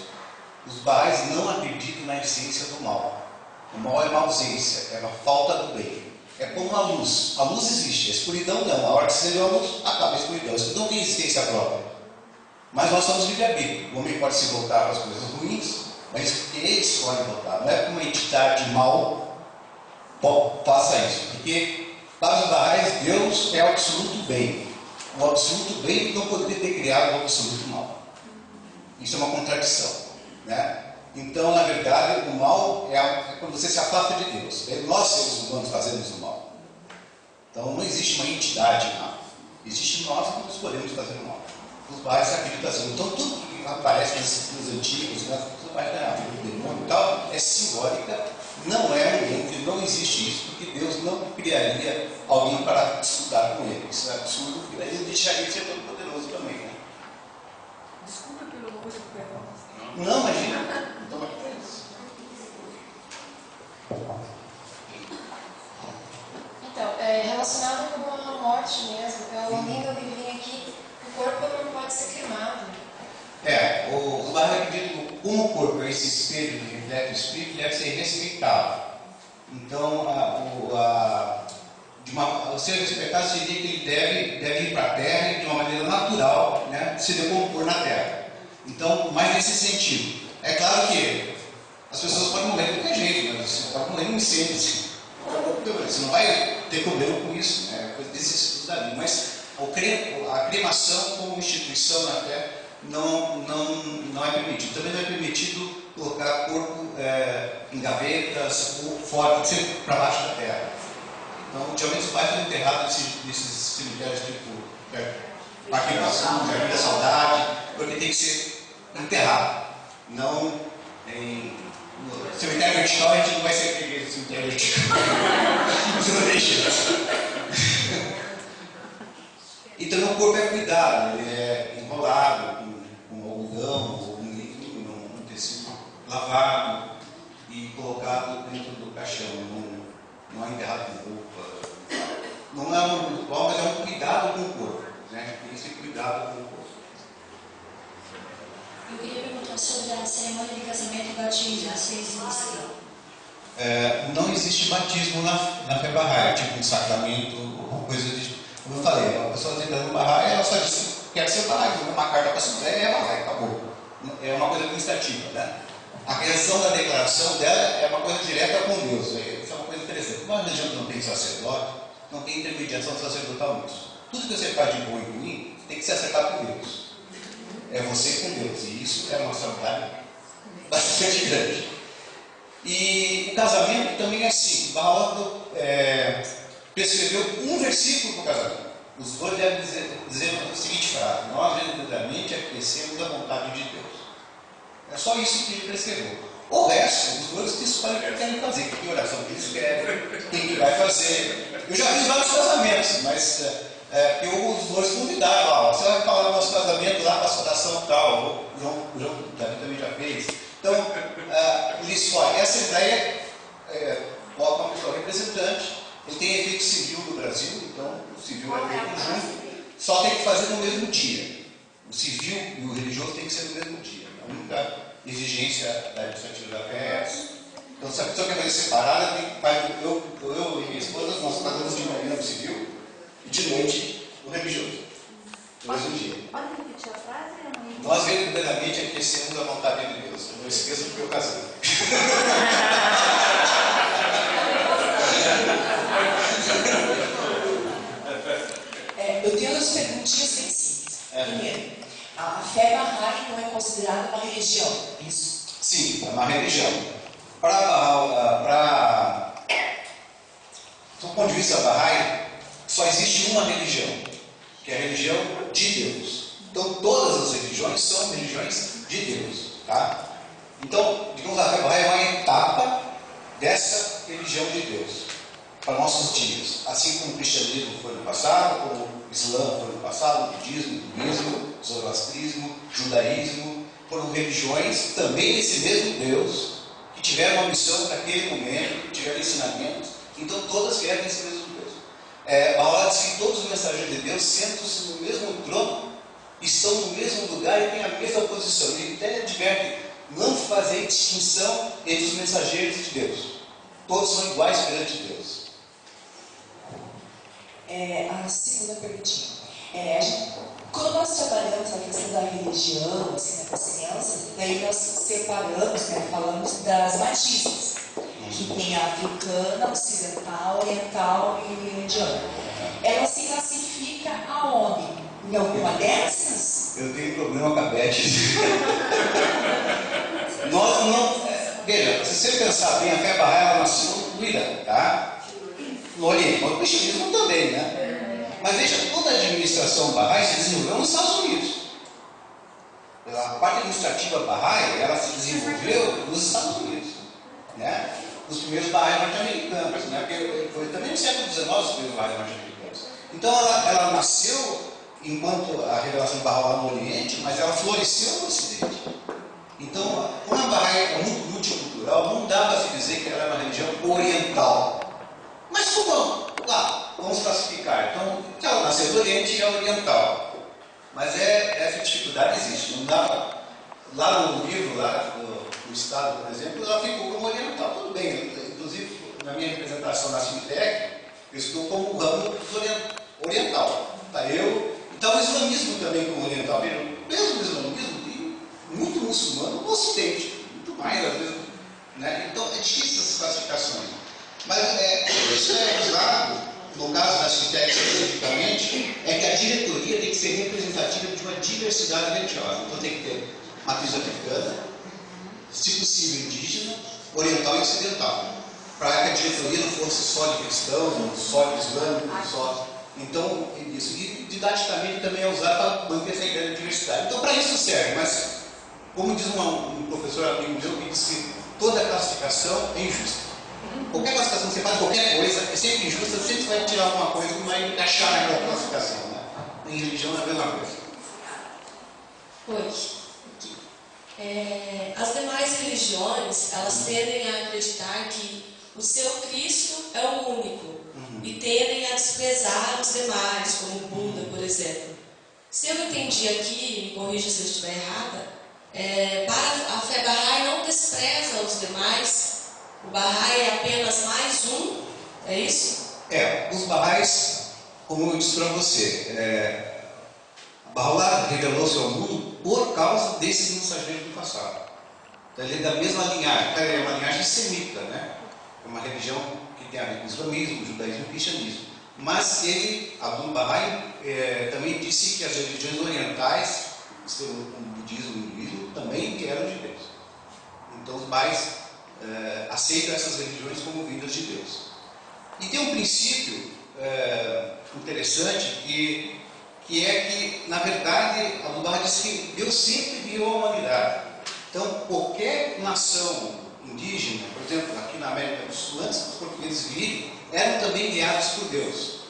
Os Bahá'ís não acreditam na essência do mal. O mal é uma ausência, é uma falta do bem. É como a luz. A luz existe, a escuridão não. A hora que você vê a luz, acaba a escuridão. A escuridão tem existência própria. Mas nós somos livre-arbítrio. O homem pode se voltar para as coisas ruins, mas ele escolhe voltar. Não é que uma entidade mal faça isso. Porque para os Bahá'ís, Deus é o absoluto bem. O absoluto bem não poderia ter criado o absoluto mal. Isso é uma contradição. Né? Então, na verdade, o mal é quando você se afasta de Deus. Nós, seres humanos, fazemos o mal. Então, não existe uma entidade má. Existe nós que nos escolhemos fazer o mal. Os Bahá'ís acreditam assim. Então, tudo que aparece nas escrituras antigas, tudo vai ter a vida do demônio e tal, é simbólica, não é um livro, não existe isso, porque Deus não criaria alguém para disputar com ele. Isso é absurdo, porque daí ele deixaria de ser todo poderoso também. Né?
Desculpa pelo uso do perguntas.
Não, imagina. Então, aqui para isso.
Então, relacionado com a morte mesmo, eu li no livrinho aqui, o corpo não pode ser queimado.
Os Bahá'ís acreditam que como o corpo é esse espelho que reflete o espírito, deve ser respeitado. Então, o ser respeitado seria que ele deve ir para a terra e de uma maneira natural, né, se decompor na terra. Então, mais nesse sentido. É claro que as pessoas podem morrer de qualquer jeito, mas você pode morrer em um incêndio. Assim. Você não vai ter problema com isso, né? Coisa desse estudo dali. Mas a cremação como instituição na terra não é permitido. Também não é permitido colocar corpo em gavetas ou fora, tem que ser para baixo da terra. Então, ultimamente os pais estão enterrados nesses cemitérios tipo Parque Nação, Jardim da Saudade, porque tem que ser enterrado. Não no cemitério vertical, a gente não vai ser aquele cemitério vertical. Você não deixa. Então o corpo é cuidado, ele é enrolado com algodão, lavado e colocado dentro do caixão, não é enterrado com roupa. Não é um ritual, mas é um cuidado com o corpo, né? Tem esse cuidado com o corpo.
Eu queria perguntar sobre a cerimônia de casamento e batismo. Vocês ministram?
Não existe batismo na fé Bahá'í, tipo um sacramento ou coisa de... Como eu falei, uma pessoa entrando no Bahá'í, ela só diz que quer ser Bahá'í, uma carta para se é Bahá'í, acabou. É uma coisa administrativa, né? A criação da declaração dela é uma coisa direta com Deus. Isso é uma coisa interessante. Como a religião não tem sacerdote, não tem intermediação sacerdotal nisso. Tudo que você faz de bom e ruim tem que se acertar com Deus. É você com Deus. E isso é uma responsabilidade bastante grande. E o casamento também é assim. Bahá'u'lláh prescreveu um versículo para o casamento. Os dois devem dizer a seguinte frase: nós verdadeiramente aquecemos a vontade de Deus. É só isso que ele prescreveu. O resto, os dois que escolhem o que querem fazer, que oração que eles querem, quem que vai fazer. Eu já fiz vários casamentos, mas os dois convidaram lá. Você vai falar no nosso casamento lá com a saudação tal. O João Davi também já fez. Então, ele escolhe. Essa ideia coloca uma pessoa representante. Ele tem efeito civil do Brasil, então o civil é feito junto. Só tem que fazer no mesmo dia. O civil e o religioso tem que ser no mesmo dia. A única exigência da administrativa da fé é essa. Então, se a pessoa quer fazer separada, eu e minha esposa, nós fazemos de manhã o civil e de noite o religioso. No mesmo dia.
Pode repetir a frase?
Nós verdadeiramente aquecemos a vontade de Deus. Eu não esqueço porque eu casei.
Eu tenho duas perguntinhas bem simples. Primeiro, a fé Bahá'í não é considerada uma religião, isso?
Sim, é uma religião. Do ponto de vista Bahá'í, só existe uma religião, que é a religião de Deus. Então, todas as religiões são religiões de Deus. Tá? Então, digamos, a fé Bahá'í é uma etapa dessa religião de Deus para nossos dias. Assim como o cristianismo foi no passado, como o islã foi no passado, o budismo, o hinduísmo, o zoroastrismo, o judaísmo, foram religiões também desse mesmo Deus, que tiveram uma missão para aquele momento, que tiveram ensinamentos. Então, todas vieram desse mesmo Deus. Bahá'u'lláh diz que todos os mensageiros de Deus sentam-se no mesmo trono, estão no mesmo lugar e têm a mesma posição. Ele até adverte: não fazer distinção entre os mensageiros de Deus. Todos são iguais perante Deus.
A segunda perguntinha. Quando nós trabalhamos a questão da religião, assim, das crianças, daí nós separamos, né, falamos das matizes, que tem a africana, ocidental, oriental e indiana. Ela se classifica aonde? Em alguma dessas?
Eu tenho problema com a Beth. Nós não... Veja, se você pensar bem, a fé Bahá'í ela nasceu no Irã, tá? No Oriente, o cristianismo também, né? Mas veja, toda a administração Bahá'í se desenvolveu nos Estados Unidos. A parte administrativa Bahá'í, ela se desenvolveu nos Estados Unidos, né? Os primeiros Bahá'í norte-americanos, né? Porque foi também no século XIX os primeiros Bahá'í norte-americanos. Então ela nasceu enquanto a revelação de Bahá'u'lláh no Oriente, mas ela floresceu no Ocidente. Então, como a Bahá'í é muito multicultural, não dá para se dizer que ela é uma religião oriental. Mas como vamos classificar? Então, ela nasceu do Oriente e é oriental. Mas essa dificuldade existe. Não dá, lá no livro, lá no Estado, por exemplo, ela ficou como oriental. Tudo bem. Inclusive, na minha representação na Cintec, eu estou como ramo oriental. Tá? Então, o islamismo também como oriental. Mesmo o islamismo tem muito muçulmano no Ocidente. Muito mais, às vezes. Né? Então, é difícil essas classificações. Mas isso é usado, no caso da Cintec especificamente, é que a diretoria tem que ser representativa de uma diversidade religiosa. Então tem que ter matriz africana, se possível indígena, oriental e ocidental. Para que a diretoria não fosse só de cristãos, só de islâmicos, só. Então, isso. E didaticamente também é usado para manter essa ideia de diversidade. Então, para isso serve, mas, como diz um professor amigo meu, que diz que toda classificação é injusta. Qualquer classificação que você faz, qualquer coisa, é sempre injusta, você sempre vai tirar alguma coisa que vai encaixar naquela classificação. Né? Em religião é a mesma coisa.
Oi.
As demais religiões, elas tendem a acreditar que o seu Cristo é o único e tendem a desprezar os demais, como o Buda, por exemplo. Se eu entendi aqui, me corrija se eu estiver errada, para a fé Bahá'í não despreza os demais, o Bahá'í é apenas mais um, é isso?
Os Bahá'ís, como eu disse para você, Bahá'u'lláh revelou-se ao mundo por causa desses mensageiros do passado. Então, ele é da mesma linhagem, é uma linhagem semita, né? É uma religião que tem a ver com o islamismo, o judaísmo e o cristianismo. Mas ele, Abdul Bahá'í, também disse que as religiões orientais, o budismo e o hinduísmo, também vieram de Deus. Então os Bahá'ís aceitam essas religiões como vindas de Deus. E tem um princípio interessante que é que, na verdade, Abdul Bahá'í diz que Deus sempre guiou a humanidade. Então, qualquer nação indígena, por exemplo, aqui na América do Sul, antes dos portugueses virem, eram também guiados por Deus.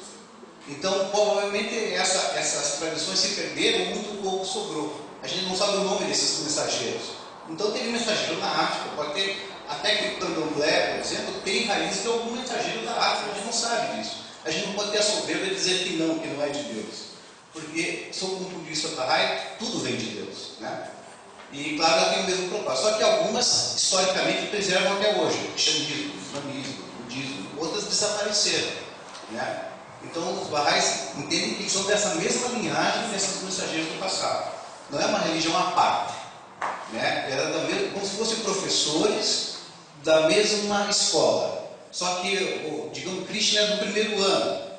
Então, provavelmente, essas tradições se perderam, muito pouco sobrou. A gente não sabe o nome desses mensageiros. Então, teve mensageiro na África, pode ter, até que o candomblé, por exemplo, tem raiz de algum mensageiro da África, a gente não sabe disso. A gente não pode ter a soberba de dizer que não é de Deus. Porque, sob o ponto de vista Bahá'í, tudo vem de Deus, né? E, claro, ela tem o mesmo propósito. Só que algumas, historicamente, preservam até hoje. O xamanismo, o islamismo, o budismo. Outras desapareceram, né? Então, os Bahá'ís entendem que são dessa mesma linhagem desses mensageiros do passado. Não é uma religião à parte, né? Era como se fossem professores da mesma escola. Só que, digamos, Krishna é do primeiro ano.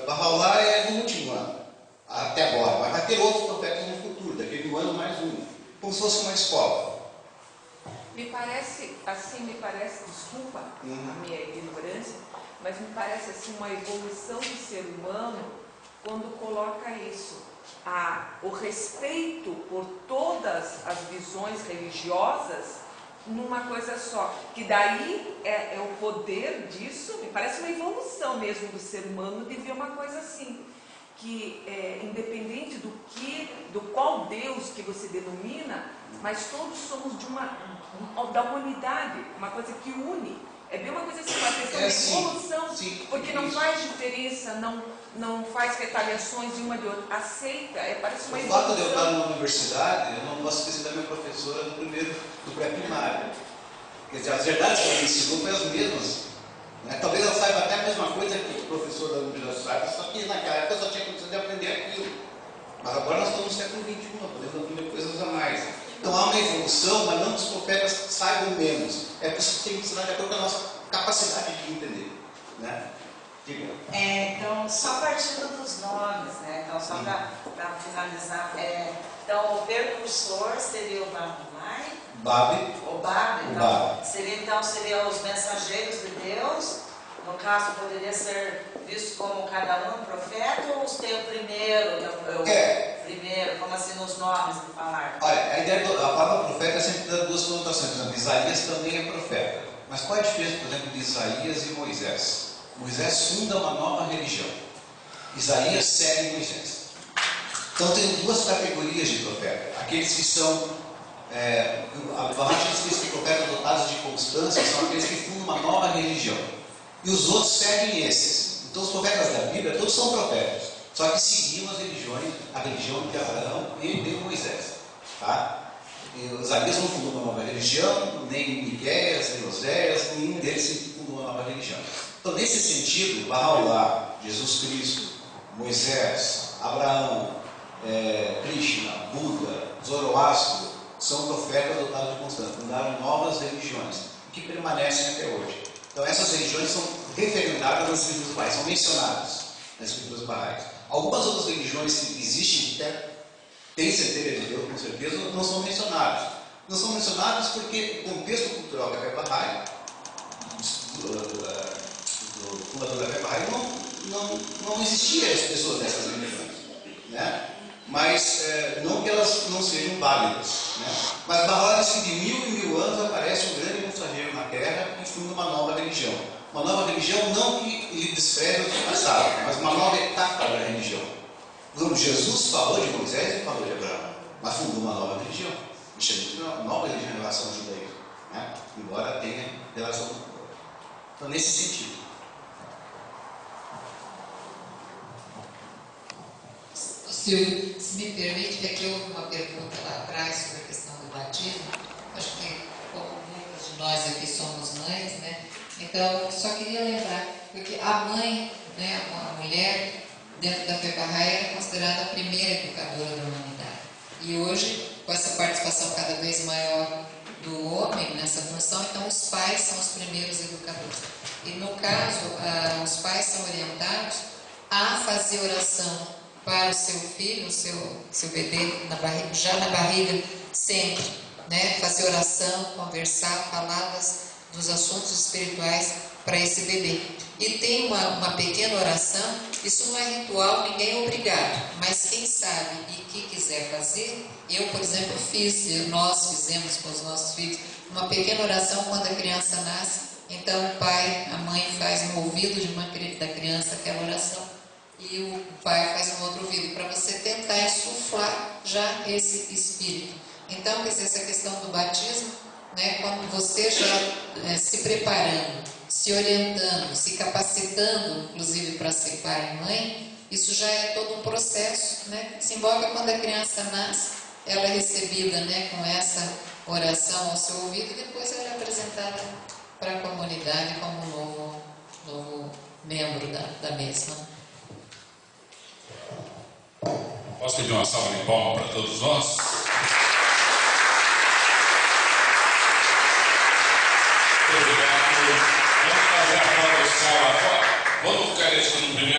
Bahá'u'lláh é do último ano, até agora. Mas vai ter outros profetas no futuro, daquele ano mais um. Como se fosse uma escola.
Me parece, desculpa a minha ignorância, mas me parece assim uma evolução do ser humano quando coloca isso, o respeito por todas as visões religiosas numa coisa só, que daí é o poder disso, me parece uma evolução mesmo do ser humano de ver uma coisa assim, que independente do qual Deus que você denomina, mas todos somos da humanidade, uma coisa que une. É bem uma coisa assim, uma questão de evolução, porque não faz diferença, não faz retaliações de uma de outra, aceita, parece uma evolução.
O fato de eu estar na universidade, eu não posso esquecer da minha professora do pré-primário. Quer dizer, as verdades que ela ensinou foram as mesmas. Talvez ela saiba até a mesma coisa que o professor da universidade, só que naquela época eu só tinha condição de aprender aquilo. Mas agora nós estamos no século XXI, podemos aprender coisas a mais. Então há uma evolução, mas não que os profetas saibam menos. É por isso que tem que ensinar de acordo com a nossa capacidade de entender, né? Diga.
Então, só partindo dos nomes, né? Então, só para finalizar, então o precursor seria o Babi. O Babi, então, seriam os mensageiros de Deus. No caso, poderia ser visto como cada um profeta, ou tem o primeiro, primeiro, como assim nos nomes de falar?
Olha, a palavra profeta sempre dá duas conotações. Por exemplo, Isaías também é profeta. Mas qual é a diferença, por exemplo, de Isaías e Moisés? Moisés funda uma nova religião. Isaías segue Moisés. Então tem duas categorias de profeta. Aqueles que são a Bahá'í diz que profetas dotados de constância são aqueles que fundam uma nova religião. E os outros seguem esses. Então os profetas da Bíblia todos são profetas, só que seguiam as religiões, a religião de Abraão e de Moisés. Tá? E Isaías não fundou uma nova religião, nem Miqueias, nem Oséias, nenhum deles fundou uma nova religião. Então nesse sentido, Bahá'u'lláh, Jesus Cristo, Moisés, Abraão, Krishna, Buda, Zoroastro, são profetas dotados de constância, fundaram novas religiões, que permanecem até hoje. Então essas religiões são referendadas nas escrituras bahá'ís, são mencionadas nas escrituras bahá'ís. Algumas outras religiões que existem, têm centelha de Deus, com certeza, não são mencionadas. Não são mencionadas porque o contexto cultural da fé bahá'í, do fundador da fé bahá'í, não existia as pessoas dessas religiões, né? Mas não que elas não sejam válidas, né? Mas Bahá'u'lláh diz que de 1000 em 1000 anos aparece um grande mensageiro na Terra e funda uma nova religião. Uma nova religião não que ele despreze o passado, mas uma nova etapa da religião. Jesus falou de Moisés e falou de Abraão, mas fundou uma nova religião. mexendo com a nova religião em relação ao judaísmo, né? Embora tenha relação. Então, nesse sentido.
Silvio, se me permite, é que houve uma pergunta lá atrás sobre a questão do batismo. Acho que, como muitas de nós aqui somos mães, né? Então, só queria lembrar, porque a mãe, né, a mulher, dentro da Fé Bahá'í, era considerada a primeira educadora da humanidade. E hoje, com essa participação cada vez maior do homem nessa função, então os pais são os primeiros educadores. E no caso, os pais são orientados a fazer oração para o seu filho, o seu bebê, já na barriga, sempre, né? Fazer oração, conversar, falar dos assuntos espirituais para esse bebê. E tem uma pequena oração, isso não é ritual, ninguém é obrigado, mas quem sabe e que quiser fazer, eu, por exemplo, nós fizemos com os nossos filhos uma pequena oração quando a criança nasce, então o pai, a mãe faz no ouvido da criança aquela oração. E o pai faz no outro ouvido, para você tentar insuflar já esse espírito. Então, quer dizer, essa questão do batismo, né, quando você já se preparando, se orientando, se capacitando, inclusive para ser pai e mãe, isso já é todo um processo, né? Se envolve quando a criança nasce, ela é recebida, né, com essa oração ao seu ouvido, e depois ela é apresentada para a comunidade como um novo membro da mesma.
Posso pedir uma salva de palmas para todos nós? Obrigado. Vamos fazer a foto oficial agora. Vamos ficar nesse no primeiro.